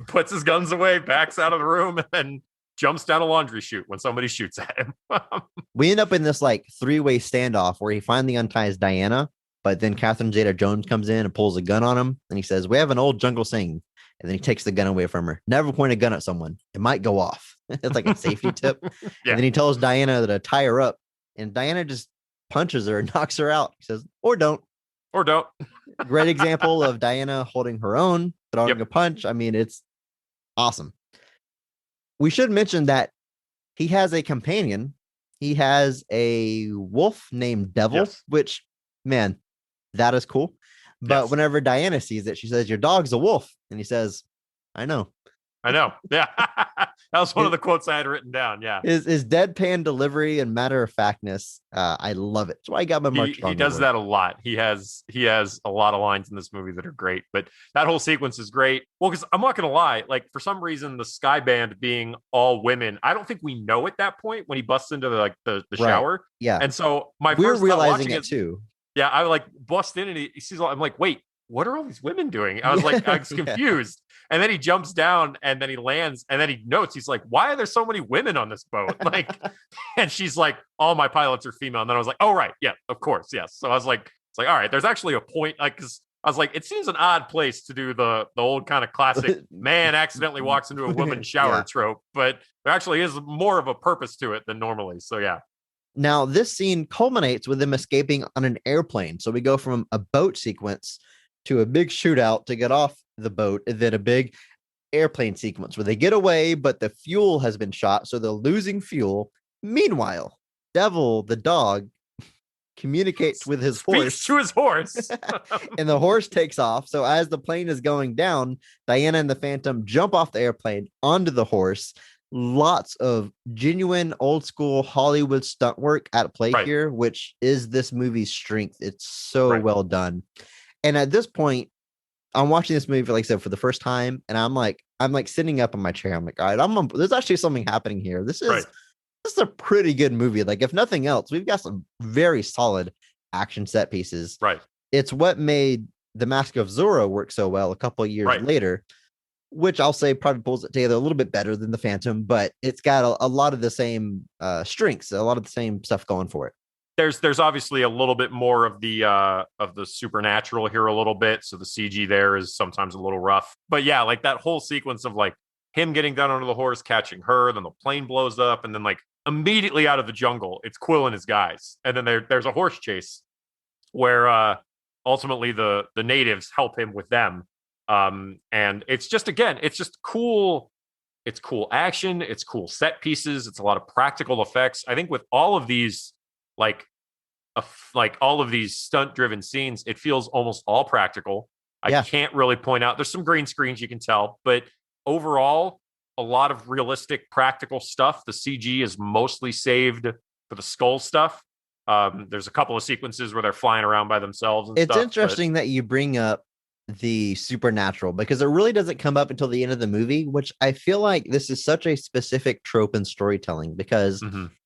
Puts his guns away, backs out of the room, and then jumps down a laundry chute when somebody shoots at him. We end up in this like three-way standoff where he finally unties Diana, but then Catherine Zeta-Jones comes in and pulls a gun on him. And he says, "We have an old jungle saying," and then he takes the gun away from her. "Never point a gun at someone. It might go off." It's like a safety tip. Yeah. And then he tells Diana to tie her up, and Diana just punches her and knocks her out. He says, "Or don't." Or don't. Great example of Diana holding her own, throwing a punch. I mean, it's awesome. We should mention that he has a companion. He has a wolf named Devil, which, man, that is cool. But whenever Diana sees it, she says, "Your dog's a wolf." And he says, "I know." Yeah. That was one of the quotes I had written down. Yeah. His deadpan delivery and matter of factness. I love it. That's why I got my Mark. He does that a lot. He has a lot of lines in this movie that are great, but that whole sequence is great. Well, because I'm not going to lie, like for some reason, the Sky Band being all women, I don't think we know at that point when he busts into the shower. Yeah. And so we're realizing it too. Yeah. I like bust in and he sees all, I'm like, wait, what are all these women doing? I was like, I was confused. And then he jumps down and then he lands and then he notes, he's like, why are there so many women on this boat? Like, and she's like, all my pilots are female. And then I was like, oh, right. Yeah, of course. Yes. So I was like, it's like, all right, there's actually a point. Like, cause I was like, it seems an odd place to do the old kind of classic man accidentally walks into a woman's shower trope, but there actually is more of a purpose to it than normally. So yeah. Now this scene culminates with them escaping on an airplane. So we go from a boat sequence to a big shootout to get off the boat, and then a big airplane sequence where they get away, but the fuel has been shot, so they're losing fuel. Meanwhile, Devil, the dog, communicates with his horse. To his horse. And the horse takes off. So as the plane is going down, Diana and the Phantom jump off the airplane onto the horse. Lots of genuine old school Hollywood stunt work at play here, which is this movie's strength. It's so well done. And at this point, I'm watching this movie, like I said, for the first time, and I'm like sitting up in my chair. I'm like, all right, there's actually something happening here. This is a pretty good movie. Like, if nothing else, we've got some very solid action set pieces. Right. It's what made The Mask of Zorro work so well a couple of years later, which I'll say probably pulls it together a little bit better than The Phantom, but it's got a lot of the same strengths, a lot of the same stuff going for it. There's obviously a little bit more of the supernatural here a little bit. So the CG there is sometimes a little rough. But yeah, like that whole sequence of like him getting down onto the horse, catching her, then the plane blows up, and then like immediately out of the jungle, it's Quill and his guys. And then there's a horse chase where ultimately the natives help him with them. And it's just cool. It's cool action. It's cool set pieces. It's a lot of practical effects. I think with all of these, like all of these stunt driven scenes, it feels almost all practical. I can't really point out, there's some green screens you can tell, but overall a lot of realistic practical stuff. The CG is mostly saved for the skull stuff. There's a couple of sequences where they're flying around by themselves and it's interesting that you bring up the supernatural, because it really doesn't come up until the end of the movie, which I feel like this is such a specific trope in storytelling, because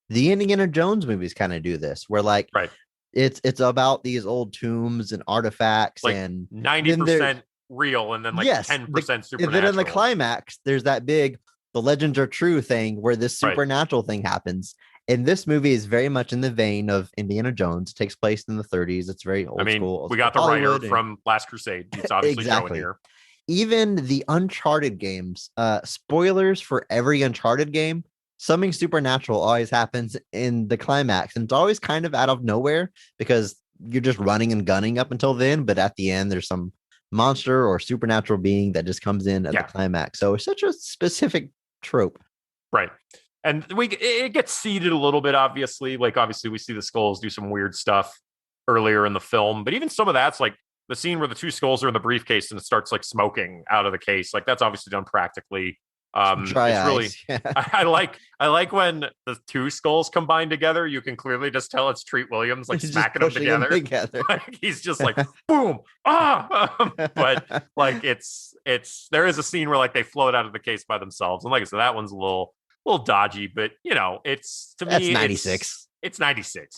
The Indiana Jones movies kind of do this, where like Right. it's about these old tombs and artifacts, Like and 90% real and then like yes, 10% and then in the supernatural. climax, there's that big the legends are true thing where this Right. supernatural thing happens. And this movie is very much in the vein of Indiana Jones. It takes place in the 30s. It's very old school. We got the Hollywood writer from Last Crusade. It's obviously showing exactly. here. Even the Uncharted games, spoilers for every Uncharted game, something supernatural always happens in the climax. And it's always kind of out of nowhere because you're just running and gunning up until then. But at the end, there's some monster or supernatural being that just comes in at the climax. So it's such a specific trope. Right. And it gets seeded a little bit, obviously. Like, obviously, we see the skulls do some weird stuff earlier in the film. But even some of that's like the scene where the two skulls are in the briefcase and it starts like smoking out of the case. Like, that's obviously done practically. Dry it's eyes. Really, I like when the two skulls combine together. You can clearly just tell it's Treat Williams like smacking them together. Like, he's just like boom, but like it's there is a scene where like they float out of the case by themselves, and like I said, that one's a little dodgy, but you know, it's to me 96. It's 96.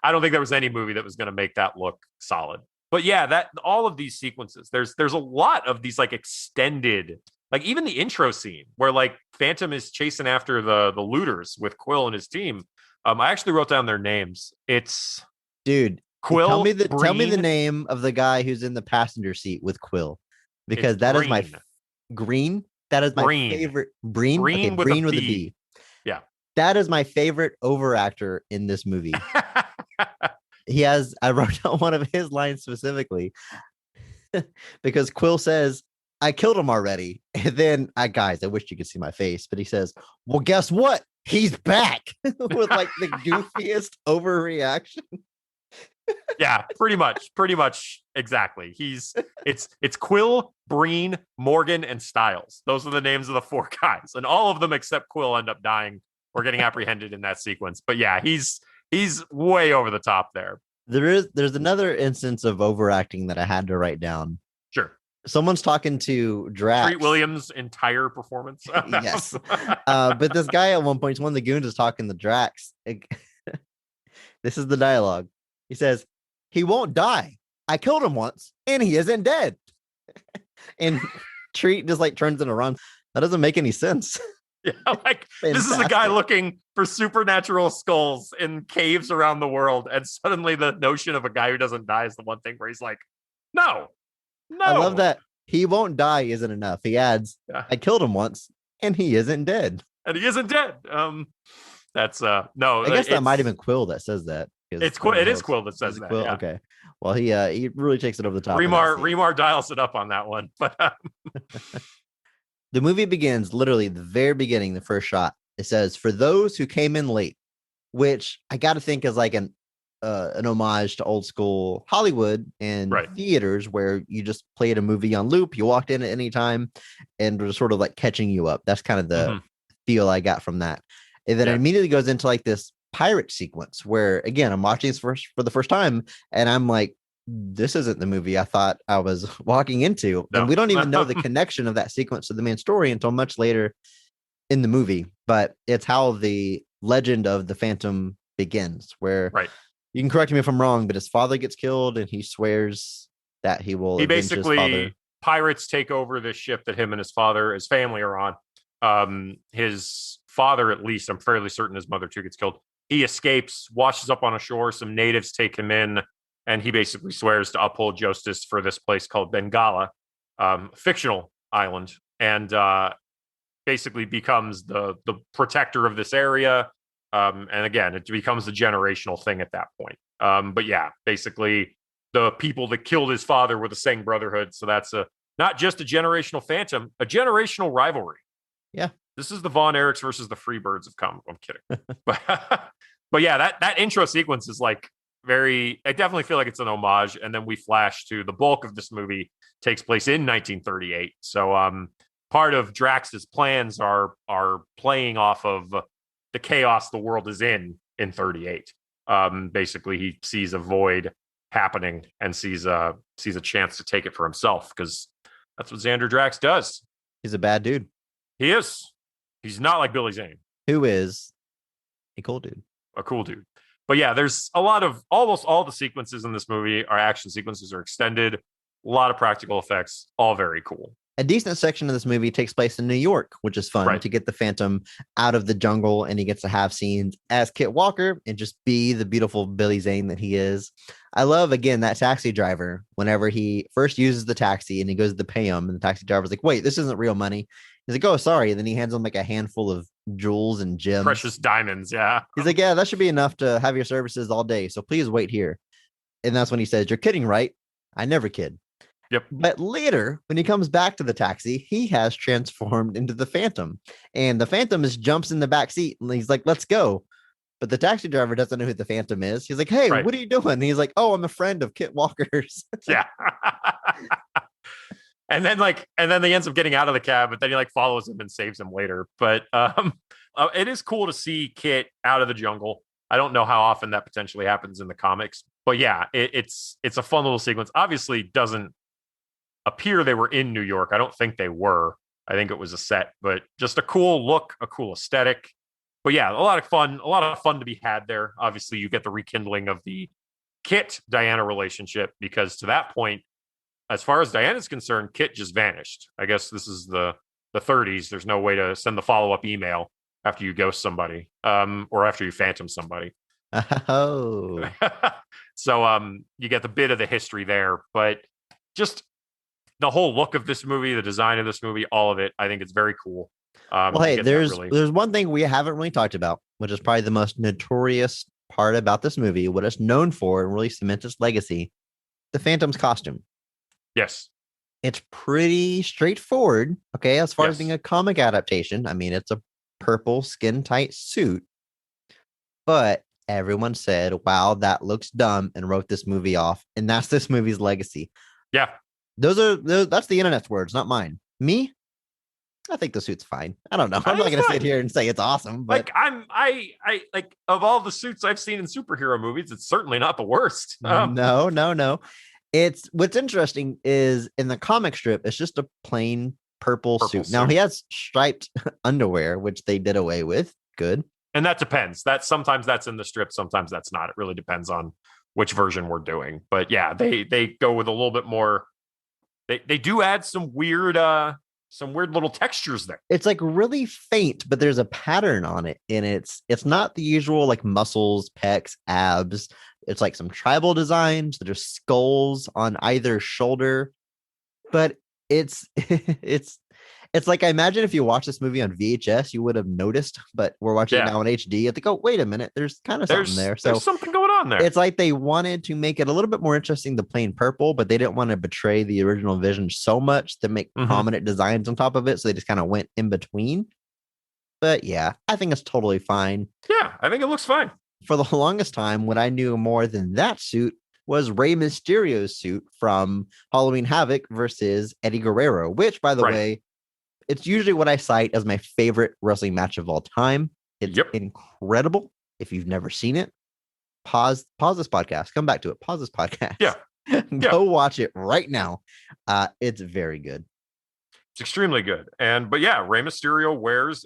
I don't think there was any movie that was going to make that look solid. But yeah, that all of these sequences, there's a lot of these like extended. Like even the intro scene where like Phantom is chasing after the looters with Quill and his team. I actually wrote down their names. It's dude. Quill. Tell me the name of the guy who's in the passenger seat with Quill, because that is my Green. That is my favorite. Breen. Okay, Breen with a B. Yeah, that is my favorite overactor in this movie. I wrote down one of his lines specifically because Quill says, I killed him already. And then, guys, I wish you could see my face, but he says, well, guess what? He's back with like the goofiest overreaction. Yeah, pretty much exactly. It's Quill, Breen, Morgan, and Styles. Those are the names of the four guys, and all of them except Quill end up dying or getting apprehended in that sequence. But yeah, he's way over the top there. There's another instance of overacting that I had to write down. Sure. Someone's talking to Drax. Treat Williams' entire performance. Yes. But this guy at one point, one of the goons is talking to Drax. This is the dialogue. He says, he won't die. I killed him once and he isn't dead. And Treat just like turns it around. That doesn't make any sense. Yeah, like this is a guy looking for supernatural skulls in caves around the world. And suddenly the notion of a guy who doesn't die is the one thing where he's like, no. I love that he won't die isn't enough. He adds, I killed him once and he isn't dead. And he isn't dead. That's no. I guess that might have been Quill that says that. It's Quill. It is Quill that says that. Quill? Yeah. Okay. Well, he really takes it over the top. Remar dials it up on that one. But the movie begins literally the very beginning, the first shot. It says, for those who came in late, which I got to think is like an homage to old school Hollywood and theaters where you just played a movie on loop. You walked in at any time and was sort of like catching you up. That's kind of the feel I got from that. And then it immediately goes into like this pirate sequence where, again, I'm watching this for the first time and I'm like, this isn't the movie I thought I was walking into. No. And we don't even know the connection of that sequence to the main story until much later in the movie. But it's how the legend of the Phantom begins, where you can correct me if I'm wrong, but his father gets killed and he swears that he will. He basically, pirates take over this ship that him and his family are on. His father, at least, I'm fairly certain his mother too gets killed. He escapes, washes up on a shore. Some natives take him in, and he basically swears to uphold justice for this place called Bengala, fictional island, and basically becomes the protector of this area. And again, it becomes a generational thing at that point. But yeah, basically the people that killed his father were the Seng Brotherhood. So that's not just a generational Phantom, a generational rivalry. Yeah. This is the Von Erichs versus the Freebirds of comic. I'm kidding. but yeah, that intro sequence is like I definitely feel like it's an homage. And then we flash to the bulk of this movie takes place in 1938. So part of Drax's plans are playing off of the chaos the world is in 38. Basically, he sees a void happening and sees a chance to take it for himself, because that's what Xander Drax does. He's a bad dude. He is. He's not like Billy Zane, who is a cool dude. a cool dude. But yeah, there's a lot of almost all the sequences in this movie are action sequences are extended. A lot of practical effects, all very cool. A decent section of this movie takes place in New York, which is fun to get the Phantom out of the jungle, and he gets to have scenes as Kit Walker and just be the beautiful Billy Zane that he is. I love, again, that taxi driver whenever he first uses the taxi and he goes to pay him, and the taxi driver's like, wait, this isn't real money. He's like, oh, sorry. And then he hands him like a handful of jewels and gems. Precious diamonds, yeah. He's like, yeah, that should be enough to have your services all day. So please wait here. And that's when he says, you're kidding, right? I never kid. Yep. But later, when he comes back to the taxi, he has transformed into the Phantom. And the Phantom jumps in the back seat and he's like, let's go. But the taxi driver doesn't know who the Phantom is. He's like, hey, what are you doing? And he's like, oh, I'm a friend of Kit Walker's. Yeah. And then they ends up getting out of the cab, but then he like follows him and saves him later. But it is cool to see Kit out of the jungle. I don't know how often that potentially happens in the comics, but yeah, it's a fun little sequence. Obviously, doesn't appear they were in New York. I don't think they were. I think it was a set, but just a cool look, a cool aesthetic. But yeah, a lot of fun to be had there. Obviously, you get the rekindling of the Kit Diana relationship, because to that point, as far as Diana's concerned, Kit just vanished. I guess this is the 30s. There's no way to send the follow-up email after you ghost somebody, or after you phantom somebody. Oh. So you get the bit of the history there, but just the whole look of this movie, the design of this movie, all of it, I think it's very cool. Well, hey, there's one thing we haven't really talked about, which is probably the most notorious part about this movie, what it's known for and really cements its legacy: the Phantom's costume. Yes. It's pretty straightforward, okay, as far as being a comic adaptation. I mean, it's a purple skin-tight suit, but everyone said, wow, that looks dumb, and wrote this movie off, and that's this movie's legacy. Yeah. That's the internet's words, not mine. Me, I think the suit's fine. I don't know. I'm not going to sit here and say it's awesome, but I like, of all the suits I've seen in superhero movies, it's certainly not the worst. No. It's what's interesting is in the comic strip, it's just a plain purple suit. Now he has striped underwear, which they did away with. Good. And that depends. Sometimes that's in the strip, sometimes that's not. It really depends on which version we're doing. But yeah, they go with a little bit more. They do add some weird little textures there. It's like really faint, but there's a pattern on it, and it's not the usual like muscles, pecs, abs. It's like some tribal designs. There's skulls on either shoulder, but it's like, I imagine if you watch this movie on VHS, you would have noticed, but we're watching it now in HD. I think, oh, wait a minute, there's kind of something there. So there's something going on there. It's like they wanted to make it a little bit more interesting, the plain purple, but they didn't want to betray the original vision so much to make prominent designs on top of it. So they just kind of went in between. But yeah, I think it's totally fine. Yeah, I think it looks fine. For the longest time, what I knew more than that suit was Rey Mysterio's suit from Halloween Havoc versus Eddie Guerrero, which, by the way, it's usually what I cite as my favorite wrestling match of all time. It's incredible. If you've never seen it, pause this podcast, come back to it, pause this podcast. Go watch it right now. It's very good. It's extremely good. But yeah, Rey Mysterio wears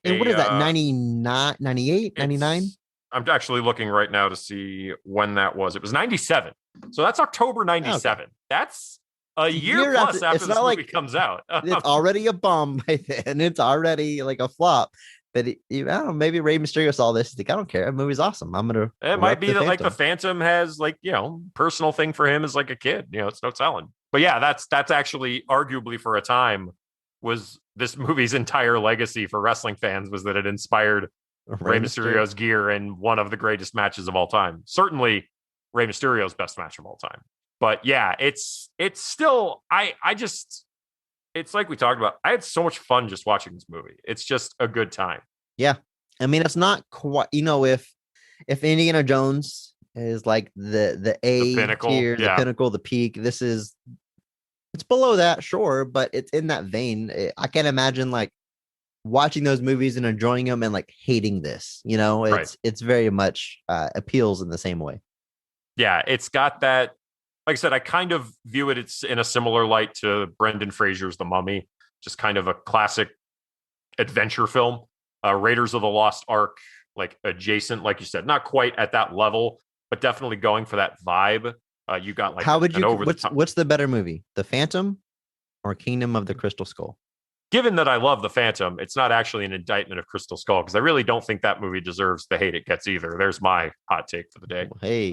and what is that, 99, 98, 99? I'm actually looking right now to see when that was. It was 97. So that's October 97. Okay. That's a year plus after this movie comes out. It's already a bomb by then. It's already like a flop. But I don't know, maybe Rey Mysterio saw this. He's like, I don't care. The movie's awesome. I'm going to. It might be that like the Phantom has like, personal thing for him as like a kid. It's no telling. But yeah, that's actually arguably for a time was this movie's entire legacy for wrestling fans, was that it inspired Rey Mysterio's gear in one of the greatest matches of all time. Certainly Rey Mysterio's best match of all time. But yeah, it's still, it's like we talked about. I had so much fun just watching this movie. It's just a good time. Yeah. I mean, it's not quite, if Indiana Jones is like the pinnacle, tier, the pinnacle, the peak, it's below that, sure, but it's in that vein. I can't imagine like watching those movies and enjoying them and like hating this. It's very much appeals in the same way. Yeah, it's got that. Like I said, I kind of view it's in a similar light to Brendan Fraser's The Mummy, just kind of a classic adventure film. Raiders of the Lost Ark, like adjacent, like you said, not quite at that level, but definitely going for that vibe. You got like How would you? over the top. What's the better movie, The Phantom or Kingdom of the Crystal Skull? Given that I love The Phantom, it's not actually an indictment of Crystal Skull because I really don't think that movie deserves the hate it gets either. There's my hot take for the day. Hey,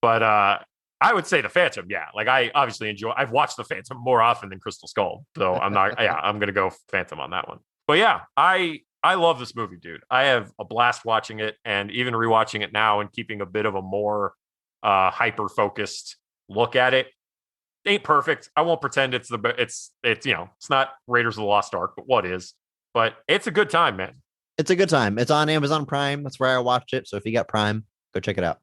But I would say The Phantom, yeah. Like I obviously enjoy. I've watched The Phantom more often than Crystal Skull, so I'm not. Yeah, I'm gonna go Phantom on that one. But yeah, I love this movie, dude. I have a blast watching it, and even rewatching it now and keeping a bit of a more hyper focused look at it. Ain't perfect. I won't pretend it's it's not Raiders of the Lost Ark, but what is? But it's a good time, man. it's a good time. It's on Amazon Prime. That's where I watched it. So if you got Prime, go check it out.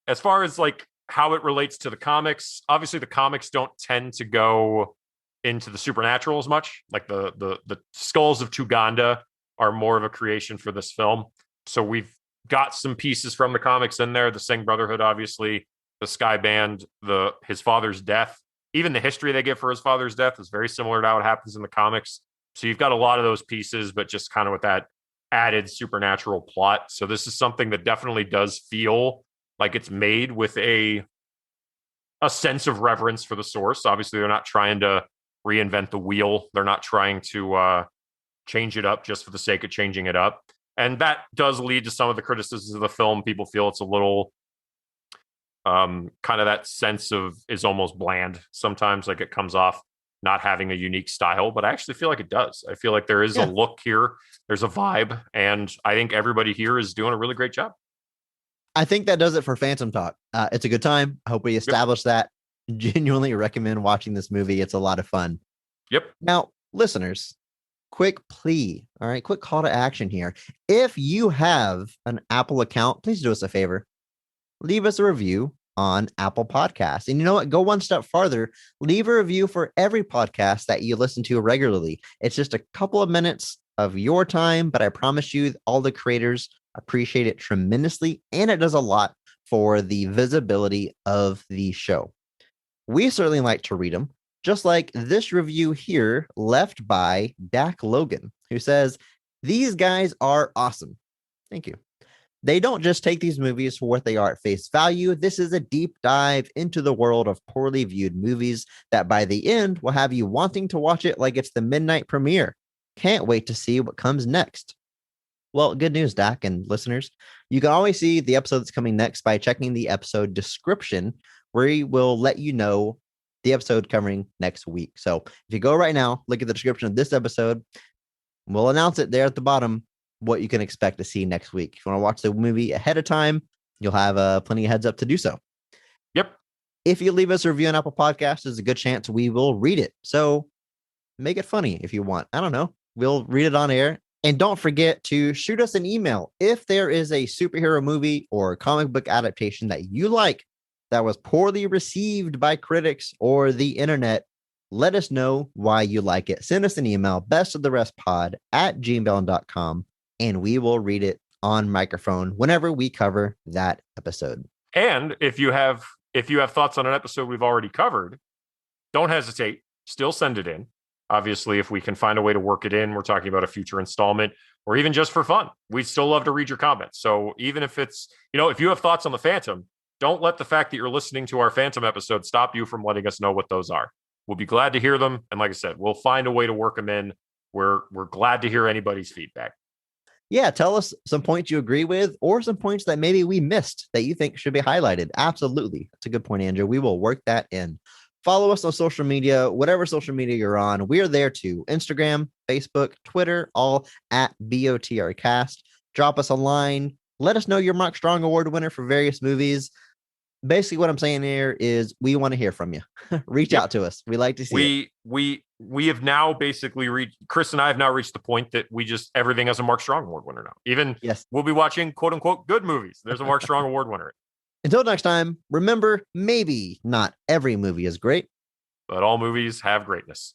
As far as like how it relates to the comics, obviously the comics don't tend to go into the supernatural as much. Like the skulls of Tuganda are more of a creation for this film. So we've got some pieces from the comics in there. The Singh Brotherhood, obviously, the Sky Band, his father's death. Even the history they give for his father's death is very similar to how it happens in the comics. So you've got a lot of those pieces, but just kind of with that added supernatural plot. So this is something that definitely does feel like it's made with a sense of reverence for the source. Obviously, they're not trying to reinvent the wheel. They're not trying to change it up just for the sake of changing it up. And that does lead to some of the criticisms of the film. People feel it's a little kind of that sense of is almost bland sometimes, like it comes off not having a unique style, but I actually feel like it does. I feel like there is a look here, there's a vibe, and I think everybody here is doing a really great job. I think that does it for Phantom Talk. It's a good time. I hope we established that. Genuinely recommend watching this movie. It's a lot of fun. Yep. Now, listeners, quick plea. All right, quick call to action here. If you have an Apple account, please do us a favor. Leave us a review on Apple Podcasts. And you know what? Go one step farther. Leave a review for every podcast that you listen to regularly. It's just a couple of minutes of your time, but I promise you all the creators appreciate it tremendously, and it does a lot for the visibility of the show. We certainly like to read them, just like this review here left by Dak Logan, who says, "These guys are awesome." Thank you. They don't just take these movies for what they are at face value. This is a deep dive into the world of poorly viewed movies that by the end will have you wanting to watch it like it's the midnight premiere. Can't wait to see what comes next. Well, good news, Dak and listeners. You can always see the episode that's coming next by checking the episode description, where we will let you know the episode covering next week. So if you go right now, look at the description of this episode, we'll announce it there at the bottom what you can expect to see next week. If you want to watch the movie ahead of time, you'll have plenty of heads up to do so. Yep. If you leave us a review on Apple Podcasts, there's a good chance we will read it. So make it funny if you want. I don't know. We'll read it on air. And don't forget to shoot us an email if there is a superhero movie or comic book adaptation that you like that was poorly received by critics or the internet. Let us know why you like it. Send us an email, bestoftherestpod@gmail.com, and we will read it on microphone whenever we cover that episode. And if you have thoughts on an episode we've already covered, don't hesitate. Still send it in. Obviously, if we can find a way to work it in, we're talking about a future installment or even just for fun. We'd still love to read your comments. So even if it's, if you have thoughts on the Phantom, don't let the fact that you're listening to our Phantom episode stop you from letting us know what those are. We'll be glad to hear them. And like I said, we'll find a way to work them in. We're glad to hear anybody's feedback. Yeah, tell us some points you agree with or some points that maybe we missed that you think should be highlighted. Absolutely. That's a good point, Andrew. We will work that in. Follow us on social media, whatever social media you're on. We're there too. Instagram, Facebook, Twitter, all at BOTRcast. Drop us a line. Let us know your Mark Strong Award winner for various movies. Basically, what I'm saying here is we want to hear from you. Reach out to us. We like to see it. We have now basically reached, Chris and I have now reached the point that everything has a Mark Strong Award winner now. Even we'll be watching quote unquote good movies. There's a Mark Strong Award winner. Until next time, remember, maybe not every movie is great, but all movies have greatness.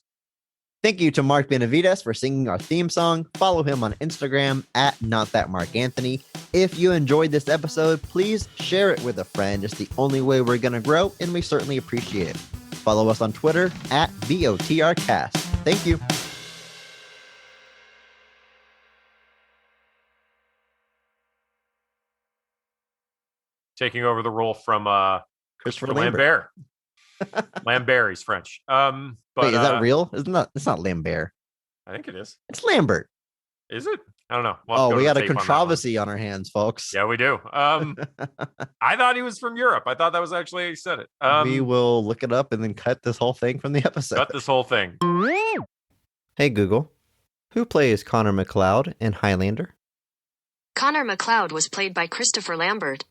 Thank you to Mark Benavides for singing our theme song. Follow him on Instagram at NotThatMarkAnthony. If you enjoyed this episode, please share it with a friend. It's the only way we're going to grow, and we certainly appreciate it. Follow us on Twitter at BOTRcast. Thank you. taking over the role from Christopher Lambert. Lambert, he's French. But Wait, is that real? Isn't that? It's not Lambert. I think it is. It's Lambert. Is it? I don't know. We'll have to go We to the got a tape on that one. controversy on our hands, folks. Yeah, we do. I thought he was from Europe. I thought that was actually how you said it. We will look it up and then cut this whole thing from the episode. Cut this whole thing. Hey, Google. Who plays Connor McLeod in Highlander? Connor McLeod was played by Christopher Lambert.